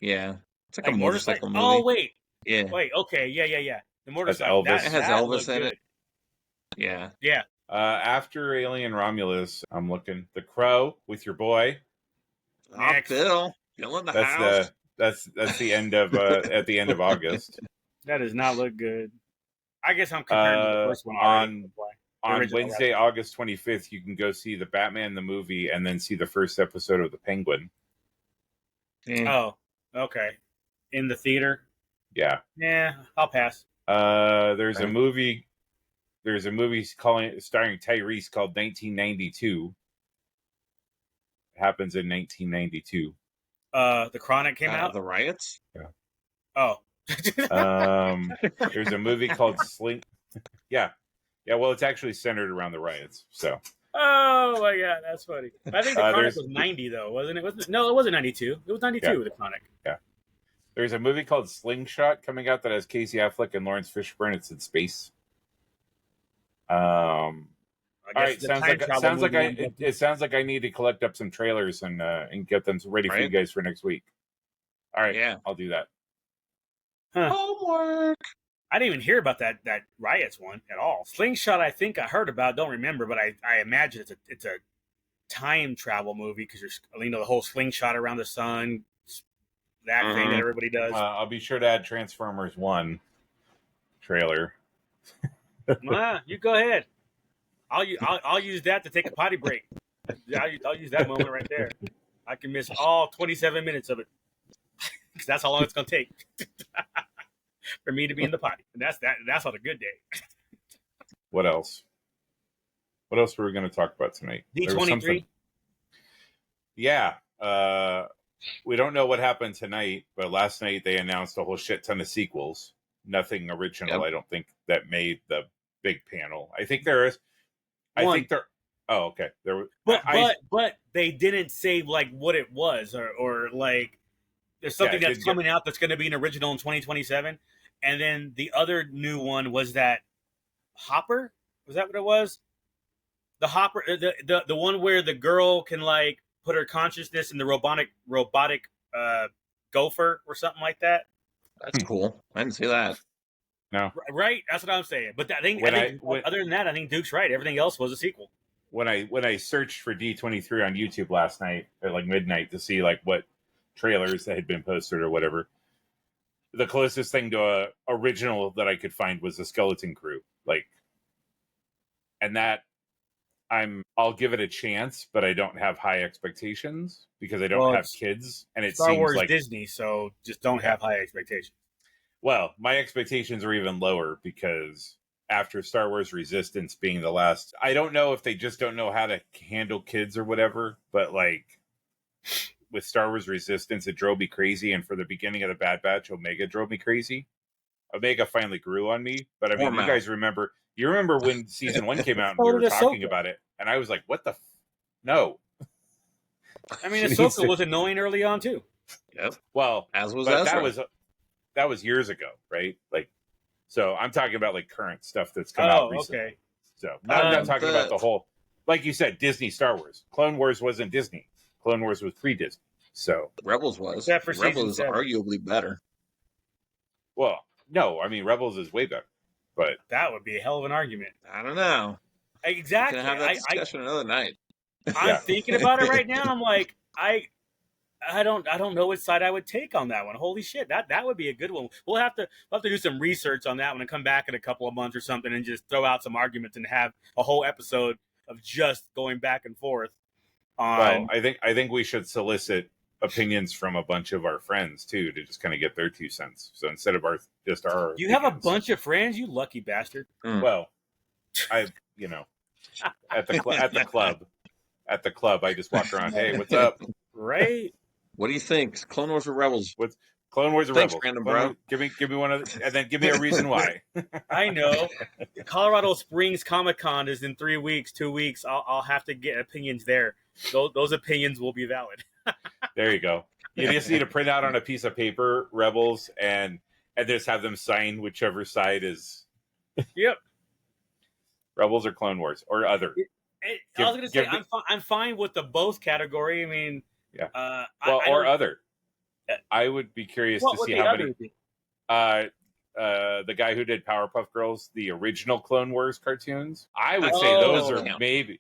Yeah. It's like a motorcycle movie. Oh, wait. Yeah. Wait, okay. Yeah. The motorcycle. It has Elvis in it. Yeah. Yeah. After Alien Romulus, I'm looking. The Crow with your boy. Next. Bill in the house. That's the end of at the end of August. That does not look good. I guess I'm comparing to the first one on Wednesday, August 25th, you can go see the Batman the movie and then see the first episode of The Penguin. Oh, okay. In the theater? Yeah. Yeah, I'll pass. There's a movie starring Tyrese called 1992. It happens in 1992. The Chronic came out? The riots? Yeah. Oh. There's a movie called Sling. Yeah. Yeah, well, it's actually centered around the riots. So. Oh my god, that's funny. I think the Chronic was 90 though, wasn't it? No, it wasn't 92. It was 92. The Chronic. Yeah. There's a movie called Slingshot coming out that has Casey Affleck and Lawrence Fishburne. It's in space. All right, it sounds like I need to collect up some trailers and get them ready for you guys for next week. All right, yeah, I'll do that. Huh. Homework. I didn't even hear about that Riots one at all. Slingshot, I think I heard about, don't remember, but I imagine it's a time travel movie because you're the whole slingshot around the sun, that thing that everybody does. I'll be sure to add Transformers 1 trailer. You go ahead. I'll use that to take a potty break. I'll use that moment right there. I can miss all 27 minutes of it because that's how long it's gonna take for me to be in the potty. And that's on a good day. What else? What else were we going to talk about tonight? D23. Yeah. We don't know what happened tonight, but last night they announced a whole shit ton of sequels. Nothing original, I don't think, that made the big panel. I think there is. I think there. Oh, okay. There. But they didn't say like what it was or like there's something that's coming out that's going to be an original in 2027, and then the other new one was that Hopper. Was that what it was? The Hopper, the one where the girl can like put her consciousness in the robotic gopher or something like that. That's cool. I didn't see that. No, right? That's what I'm saying. But I think other than that, I think Duke's right. Everything else was a sequel. When I searched for D23 on YouTube last night at like midnight to see like what trailers that had been posted or whatever, the closest thing to a original that I could find was the Skeleton Crew. Like, and that I'll give it a chance, but I don't have high expectations because I don't have kids, and it Star seems Wars like Disney, so just don't have high expectations. Well, my expectations are even lower because after Star Wars Resistance being the last, I don't know if they just don't know how to handle kids or whatever, but like with Star Wars Resistance, it drove me crazy, and for the beginning of the Bad Batch, Omega drove me crazy. Omega finally grew on me, but I mean, you guys remember. You remember when season 1 came out and we were talking about it, and I was like, "What the? No." I mean, Ahsoka was annoying early on too. Yep. Well, as was Ezra. That was years ago, right? Like, so I'm talking about like current stuff that's come out recently. Okay. So I'm not talking about the whole, like you said, Disney Star Wars. Clone Wars wasn't Disney. Clone Wars was pre-Disney. So Rebels was. Rebels is arguably better. Well, no, I mean Rebels is way better. But that would be a hell of an argument. I don't know. Exactly. We can have that discussion another night. I'm thinking about it right now. And I'm like, I don't know which side I would take on that one. Holy shit, that would be a good one. We'll have to do some research on that one and come back in a couple of months or something and just throw out some arguments and have a whole episode of just going back and forth. Well, I think we should solicit opinions from a bunch of our friends too to just kind of get their 2 cents. So instead of our you opinions. have a bunch of friends, you lucky bastard. Well, at the club I just walk around, hey, what's up? Right? What do you think? Clone Wars or Rebels? What's Clone Wars or Rebels? Random bro. Give me one of and then give me a reason why. I know. Colorado Springs Comic-Con is in 3 weeks, 2 weeks. I'll have to get opinions there. Those opinions will be valid. There you go. You just need to print out on a piece of paper Rebels and just have them sign whichever side is. Yep. Rebels or Clone Wars or other. I was going to say I'm fine with the both category. I mean, yeah. Other. I would be curious to see how many. The guy who did Powerpuff Girls, the original Clone Wars cartoons. I would say those are maybe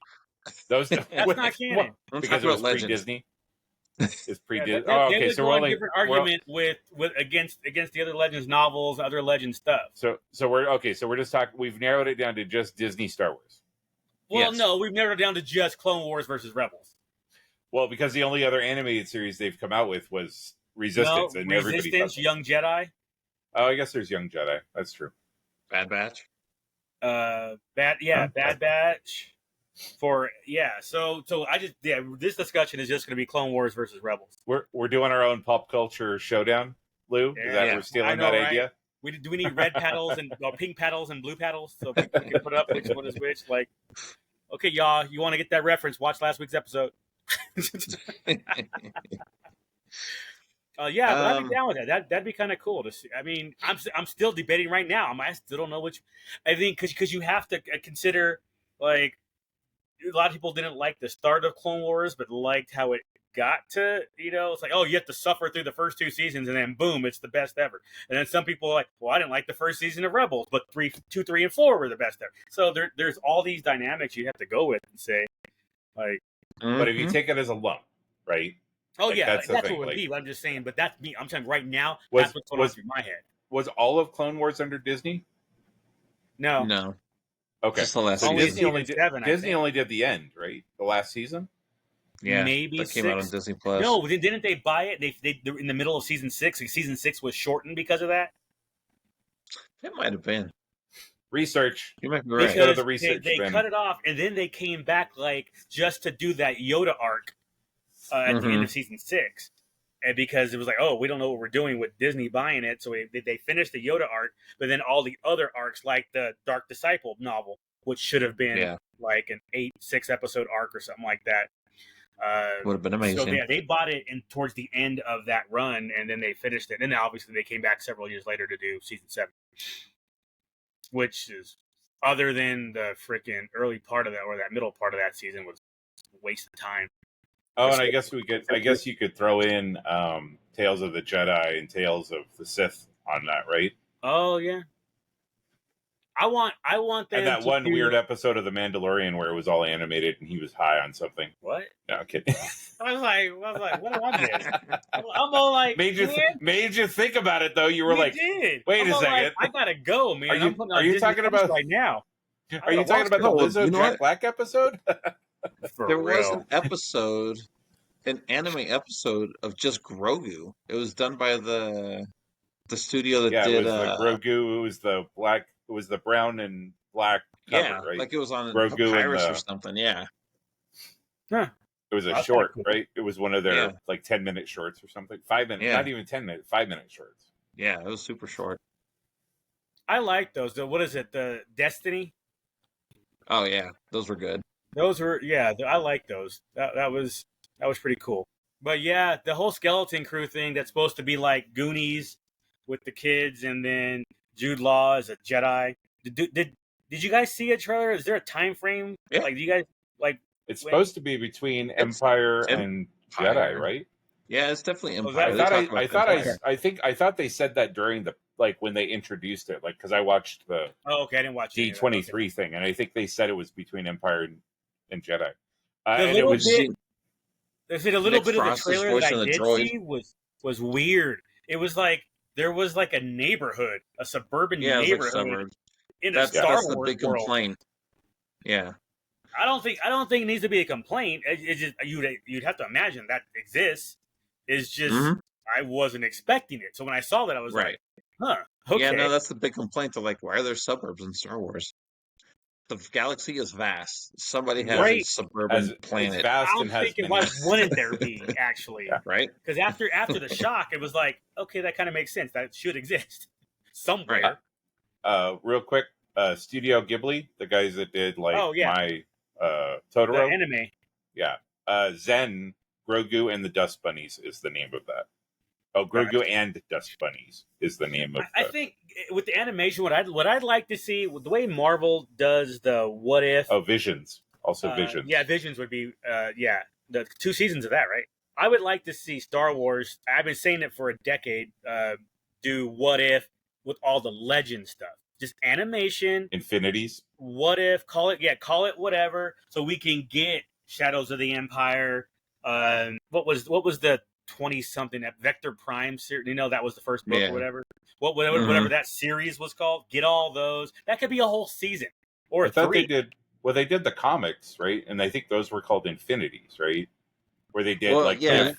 those. That's not canon because it was pre-Disney. It's pre-Disney. Okay, so we're only different argument with against the other Legends novels, other Legends stuff. So we're okay. So we're just talking. We've narrowed it down to just Disney Star Wars. Well, no, we've narrowed it down to just Clone Wars versus Rebels. Well, because the only other animated series they've come out with was Resistance, and Resistance, Young Jedi. Oh, I guess there's Young Jedi. That's true. Bad Batch. Bad Batch. So this discussion is just going to be Clone Wars versus Rebels. We're doing our own pop culture showdown, Lou. We're stealing that idea? Do we need red paddles and pink paddles and blue paddles so we can put up which one is which? Like, okay, y'all, you want to get that reference? Watch last week's episode. Yeah, but I'd be down with that. That'd be kind of cool to see. I mean, I'm still debating right now. I still don't know which. I think because you have to consider, like, a lot of people didn't like the start of Clone Wars, but liked how it got to, it's like, oh, you have to suffer through the first 2 seasons and then boom, it's the best ever. And then some people are like, well, I didn't like the first season of Rebels, but 2, 3, and 4 were the best ever. So there's all these dynamics you have to go with and say, like, but if you take it as a lump, right? Oh, like, yeah, that's what it would be. I'm just saying, but that's me. I'm saying right now, that's what's going on through my head. Was all of Clone Wars under Disney? No. Okay. Just the last so season. Disney only did the end, right? The last season? Yeah. Maybe that came out on Disney Plus. No, didn't they buy it? They in the middle of season 6. Like, season 6 was shortened because of that? It might have been. Research. You might be right. Because go to the research. They cut it off, and then they came back like just to do that Yoda arc at the end of season 6. And because it was like, oh, we don't know what we're doing with Disney buying it, so they finished the Yoda arc, but then all the other arcs, like the Dark Disciple novel, which should have been like an 6 episode arc or something like that, would have been amazing. So they bought it towards the end of that run, and then they finished it, and then obviously they came back several years later to do season 7, which is, other than the freaking early part of that or that middle part of that season, was a waste of time. Oh, and I guess you could throw in Tales of the Jedi and Tales of the Sith on that, right? Oh yeah. I want them and that to one do... weird episode of The Mandalorian where it was all animated and he was high on something. What? No, I'm kidding. I was like, what do I miss? I'm all like, made you think about it though. You were like, did. Wait a second, like, I gotta go, man. Are you talking about right now? Are you talking about the Lizzo Jack Black episode? There was an episode, an anime episode of just Grogu. It was done by the studio that did. It was the Grogu. It was the black. It was the brown and black cover, right? Like it was on Grogu Papyrus or something. Yeah. Huh. It was a short, right? It was one of their like 10-minute shorts or something. 5 minutes, not even 10 minutes, 5-minute shorts. Yeah, it was super short. I like those. What is it? The Destiny? Oh yeah, those were good. Those were I like those. That was pretty cool. But yeah, the whole Skeleton Crew thing that's supposed to be like Goonies with the kids, and then Jude Law as a Jedi. Did you guys see a trailer? Is there a time frame? Yeah. Like, do you guys like? It's supposed to be between Empire and Jedi, right? Yeah, it's definitely Empire. I thought they said that during the when they introduced it, because I watched the I didn't watch D23 thing, and I think they said it was between Empire and Jedi. And it was they said a little bit of the trailer that I did see was weird. It was like there was like a neighborhood, a suburban neighborhood in a Star Wars the big world. Complaint. Yeah. I don't think it needs to be a complaint. It's just you'd have to imagine that exists. It's just I wasn't expecting it. So when I saw that, I was like, "Huh, okay." Yeah, no, that's the big complaint. They're like, "Why are there suburbs in Star Wars? The galaxy is vast. Somebody has a suburban planet." I'm thinking, why wouldn't there be actually? Right? Because after the shock, it was like, okay, that kind of makes sense. That should exist somewhere. Real quick, Studio Ghibli, the guys that did my Totoro the anime. Yeah. Zen, Grogu and the Dust Bunnies is the name of that. Oh, Grogu and Dust Bunnies is the name of I think with the animation, what I'd like to see, the way Marvel does the what if. Oh, Visions. Also Visions. Yeah, Visions would be, the 2 seasons of that, right? I would like to see Star Wars, I've been saying it for a decade, do what if with all the legend stuff. Just animation. Infinities. What if, call it whatever, so we can get Shadows of the Empire. What was the 20-something Vector Prime series? That was the first book or whatever. Whatever that series was called. Get all those. That could be a whole season or 3. They did the comics, right? And I think those were called Infinities, right? Where they did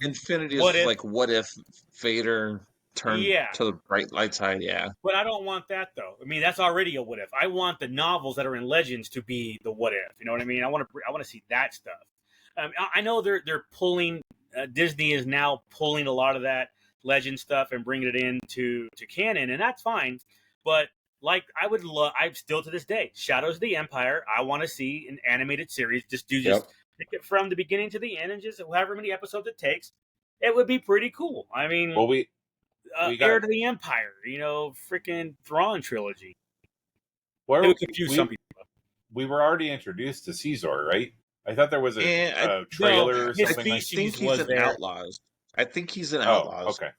Infinities is like what if Vader turned to the bright light side. Yeah, but I don't want that though. I mean, that's already a what if. I want the novels that are in Legends to be the what if. You know what I mean? I want to see that stuff. I know they're pulling. Disney is now pulling a lot of that Legend stuff and bringing it into canon, and that's fine. But like, I'm still to this day, Shadows of the Empire. I want to see an animated series. Just pick it from the beginning to the end, and just however many episodes it takes. it would be pretty cool. I mean, well, we Heir got to the Empire, freaking Thrawn trilogy. where It would confuse some people. we were already introduced to Caesar, right? I thought there was a trailer or his something like. I think he's in Outlaws. I think he's in Outlaws. Okay.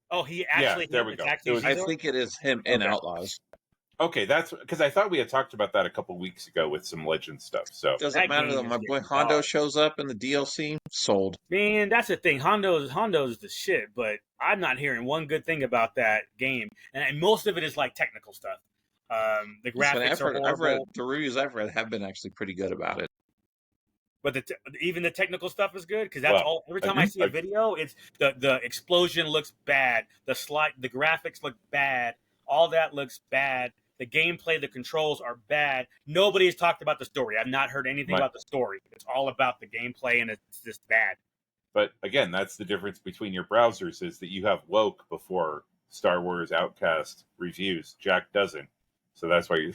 Oh, he actually. There we go. I think it is him in Outlaws. Okay, that's because I thought we had talked about that a couple weeks ago with some Legend stuff. So doesn't matter though. My boy Hondo shows up in the DLC. Sold. Man, that's the thing. Hondo's the shit, but I'm not hearing one good thing about that game, and most of it is like technical stuff. The graphics are horrible. The reviews I've read have been actually pretty good about it. But even the technical stuff is good because that's all. Every time I see a video, it's the explosion looks bad. The graphics look bad. All that looks bad. The gameplay, the controls are bad. Nobody has talked about the story. I've not heard anything about the story. It's all about the gameplay, and it's just bad. But again, that's the difference between your browsers is that you have woke before Star Wars Outcast reviews. Jack doesn't. So that's why you...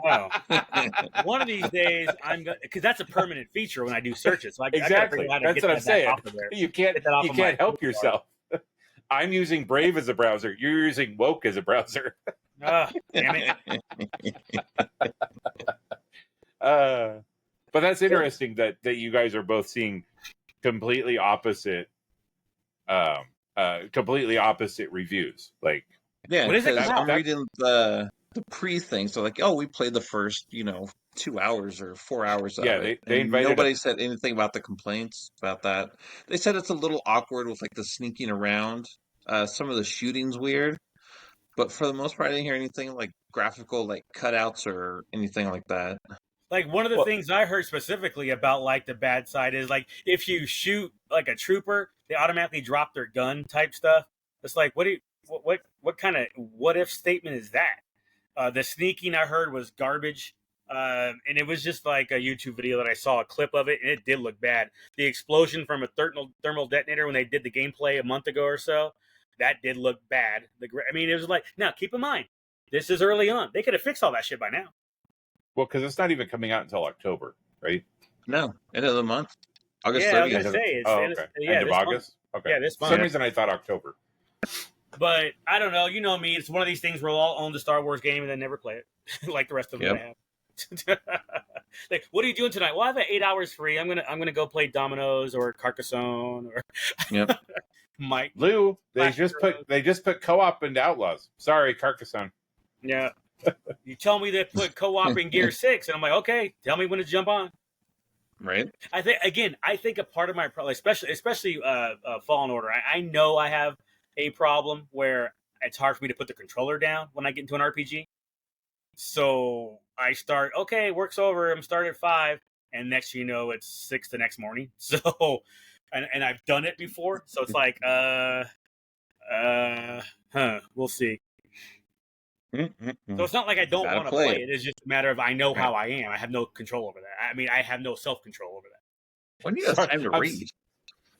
Oh. One of these days, I'm going because that's a permanent feature when I do searches. So exactly. That's what I'm saying. You can't help yourself. I'm using Brave as a browser. You're using woke as a browser. Damn it. But that's interesting that you guys are both seeing completely opposite reviews. Like, yeah, because I'm reading the pre-thing. So like, we played the first, 2 hours or 4 hours of it. They invited nobody said anything about the complaints about that. They said it's a little awkward with like the sneaking around. Some of the shooting's weird. But for the most part, I didn't hear anything like graphical, like cutouts or anything like that. Like one of the things I heard specifically about like the bad side is like if you shoot like a trooper, they automatically drop their gun type stuff. It's like what kind of what if statement is that? The sneaking I heard was garbage, and it was just like a YouTube video that I saw a clip of it, and it did look bad. The explosion from a thermal detonator when they did the gameplay a month ago or so. That did look bad. It was like, now keep in mind, this is early on. They could have fixed all that shit by now. Well, because it's not even coming out until October, right? No, end of the month. August 30th. I was going to say. End of August? Month. Okay. Yeah, this month. For some reason I thought October. But I don't know. You know me. It's one of these things where we'll all own the Star Wars game and then never play it like the rest of them have. Like, what are you doing tonight? Well, I have 8 hours free. I'm gonna go play Dominoes or Carcassonne or Mike. Lou, they just put co-op into Outlaws. Sorry, Carcassonne. Yeah. You tell me they put co-op in Gear 6, and I'm like, okay, tell me when to jump on. Right. I think a part of my problem, especially Fallen Order, I know I have a problem where it's hard for me to put the controller down when I get into an RPG. So I start, work's over. I'm starting at 5, and next you know it's 6 the next morning. So, and I've done it before, so it's like, we'll see. So it's not like I don't want to play it. It's just a matter of I know how I am. I have no control over that. I mean, I have no self-control over that. When you have time to read.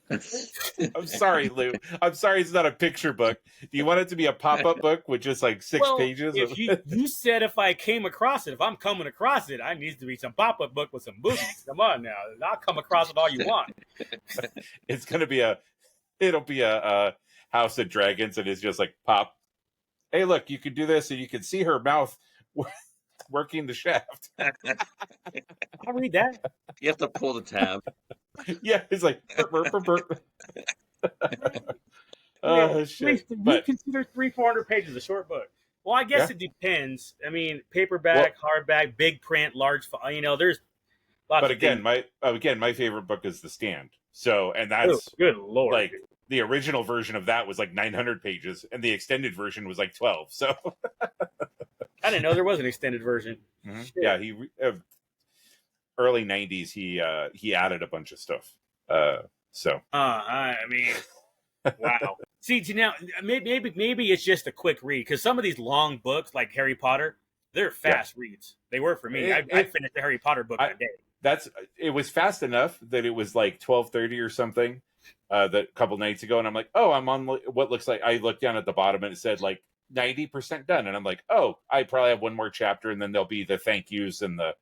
I'm sorry, Lou. I'm sorry it's not a picture book. Do you want it to be a pop-up book with just like 6 pages? If you said if I came across it, if I'm coming across it, I need to be some pop-up book with some books. Come on now. I'll come across it all you want. It'll be a House of Dragons, and it's just like pop. Hey, look, you can do this, and you can see her mouth working the shaft. I'll read that. You have to pull the tab. Yeah, it's like burp, burp, burp. Shit. We consider 300-400 pages a short book. Well, I guess it depends. I mean, paperback, hardback, big print, large. There's lots. But again, my favorite book is The Stand. So, and that's good lord. Like the original version of that was like 900 pages, and the extended version was like 12. So, I didn't know there was an extended version. Mm-hmm. Yeah, he early 90s. He added a bunch of stuff. I mean, wow. See, now maybe it's just a quick read because some of these long books, like Harry Potter, they're fast reads. They were for me. I finished the Harry Potter book in a day. It was fast enough that it was like 12:30 or something that couple nights ago, and I'm like, I'm on what looks like. I looked down at the bottom and it said like 90% done, and I'm like, I probably have one more chapter, and then there'll be the thank yous and the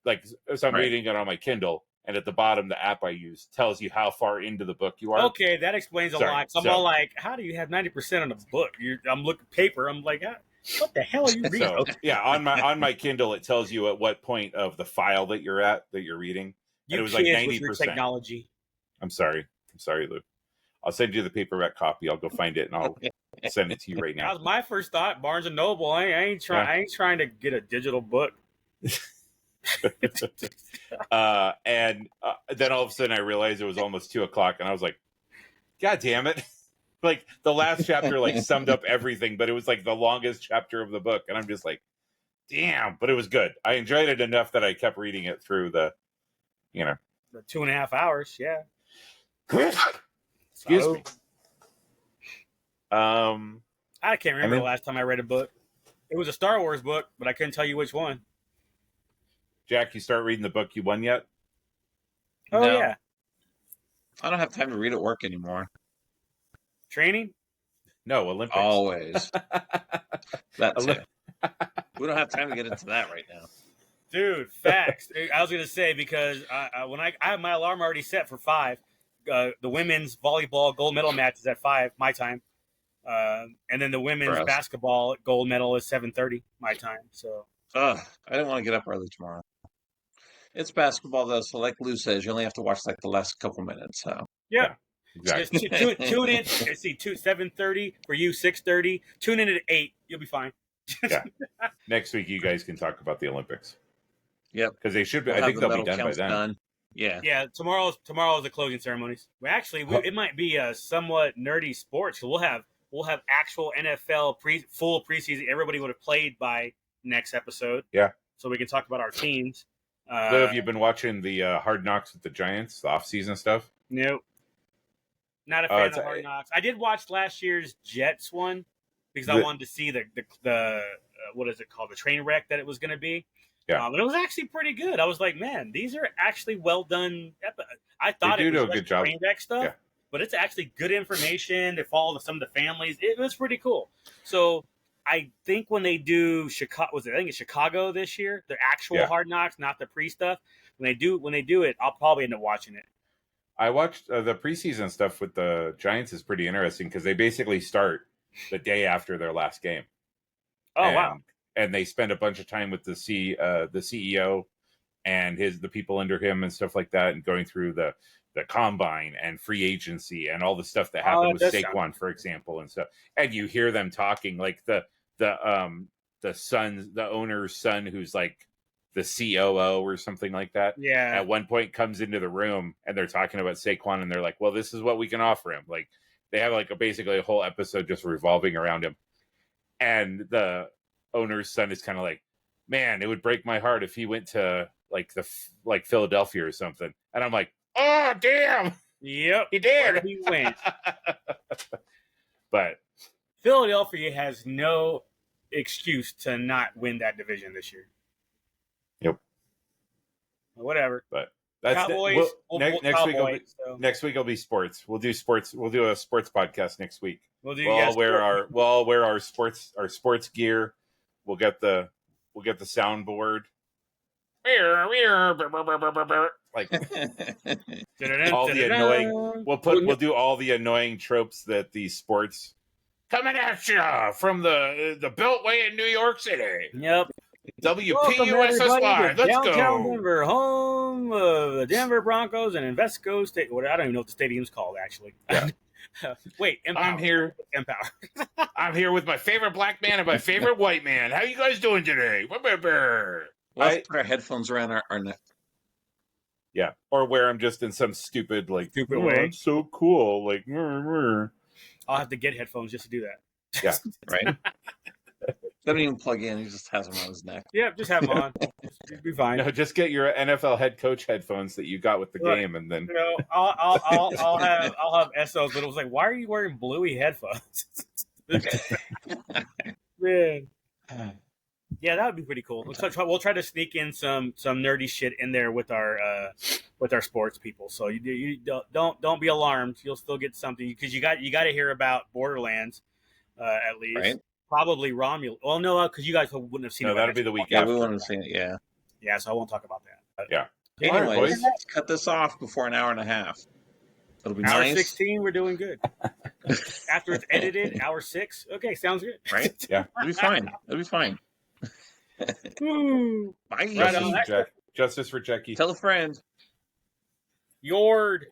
like. So I'm reading it on my Kindle, and at the bottom, the app I use tells you how far into the book you are. Okay, that explains a lot. I'm all like, how do you have 90% on a book? I'm looking paper. I'm like, what the hell are you reading? So yeah, on my Kindle, it tells you at what point of the file that you're reading. You and it was kids like 90%. with your technology. I'm sorry, Luke. I'll send you the paperback copy. I'll go find it and I'll send it to you right now. That was my first thought. Barnes and Noble. I ain't trying to get a digital book. And then all of a sudden I realized it was almost 2:00, and I was like, God damn it. Like the last chapter like summed up everything, but it was like the longest chapter of the book, and I'm just like, damn. But it was good. I enjoyed it enough that I kept reading it through the 2.5 hours. Yeah. Excuse me. I can't remember the last time I read a book. It was a Star Wars book, but I couldn't tell you which one. Jack, you start reading the book you won yet? Oh, no. Yeah. I don't have time to read at work anymore. Training? No, Olympics. Always. That's it. We don't have time to get into that right now. Dude, facts. I was going to say, because when I have my alarm already set for 5. The women's volleyball gold medal match is at 5 my time. And then the women's basketball gold medal is 7:30 my time. So I didn't want to get up early tomorrow. It's basketball though, so like Lou says, you only have to watch like the last couple minutes. So yeah. Exactly. Just tune in. See, 7:30 for you, 6:30. Tune in at 8. You'll be fine. Yeah. Next week, you guys can talk about the Olympics. Yep. Because they should be. I think they'll be done by then. Done. Yeah. Yeah. Tomorrow's the closing ceremonies. Well, actually, it might be a somewhat nerdy sports. So we'll have actual NFL full preseason. Everybody would have played by next episode. Yeah. So we can talk about our teams. Lou, have you been watching the Hard Knocks with the Giants, the off-season stuff? Nope. Not a fan of Hard Knocks. I did watch last year's Jets one because I wanted to see the what is it called, the train wreck that it was going to be. Yeah, but it was actually pretty good. I was like, man, these are actually well done. I thought they it was a good job. Train wreck stuff, but it's actually good information. They follow some of the families. It was pretty cool. So I think when they do Chicago, I think it's Chicago this year. The actual Hard Knocks, not the pre stuff. When they do it, I'll probably end up watching it. I watched the preseason stuff with the Giants is pretty interesting because they basically start the day after their last game. Oh, wow. And they spend a bunch of time with the CEO and the people under him and stuff like that, and going through the combine and free agency and all the stuff that happened with Saquon, for example, and stuff. And you hear them talking like the owner's son, who's like the COO or something like that. Yeah. At one point comes into the room and they're talking about Saquon and they're like, well, this is what we can offer him. Like they have like basically a whole episode just revolving around him. And the owner's son is kind of like, man, it would break my heart if he went to like Philadelphia or something. And I'm like, oh, damn. Yep. He did. Where he went. But Philadelphia has no excuse to not win that division this year. Yep. Whatever. But that's Cowboys. Next week will be sports. We'll do sports. We'll do a sports podcast next week. We'll all wear our sports gear. We'll get the soundboard. Like all the annoying. We'll do all the annoying tropes that the sports coming at you from the Beltway in New York City. Yep. WPUSSY. Let's downtown go. Denver, home of the Denver Broncos and Invesco State. I don't even know what the stadium's called, actually. Yeah. Wait, Empower. I'm here. Empower. I'm here with my favorite black man and my favorite white man. How you guys doing today? Let's put our headphones around our neck. Yeah, or wear them just in some stupid way. It's so cool. Like, I'll have to get headphones just to do that. Yeah, right. Doesn't even plug in. He just has them on his neck. Yeah, just have them on. Be fine. No, just get your NFL head coach headphones that you got with the game, and then I'll have SOs. But it was like, why are you wearing bluey headphones? Man. Yeah, that would be pretty cool. We'll try to sneak in some nerdy shit in there with our sports people. So you don't be alarmed. You'll still get something because you got to hear about Borderlands at least. Right. Probably Romulus. Well, no, because you guys wouldn't have seen it. No, that'll be the weekend. Yeah, we wouldn't have seen it. Yeah. Yeah, so I won't talk about that. Yeah. Anyways, let's cut this off before an hour and a half. It'll be hour nice. 16, we're doing good. After it's edited, hour 6. Okay, sounds good. Right? Yeah. It'll be fine. It'll be fine. Woo. Bye. Justice for Jackie. Tell a friend. Yord.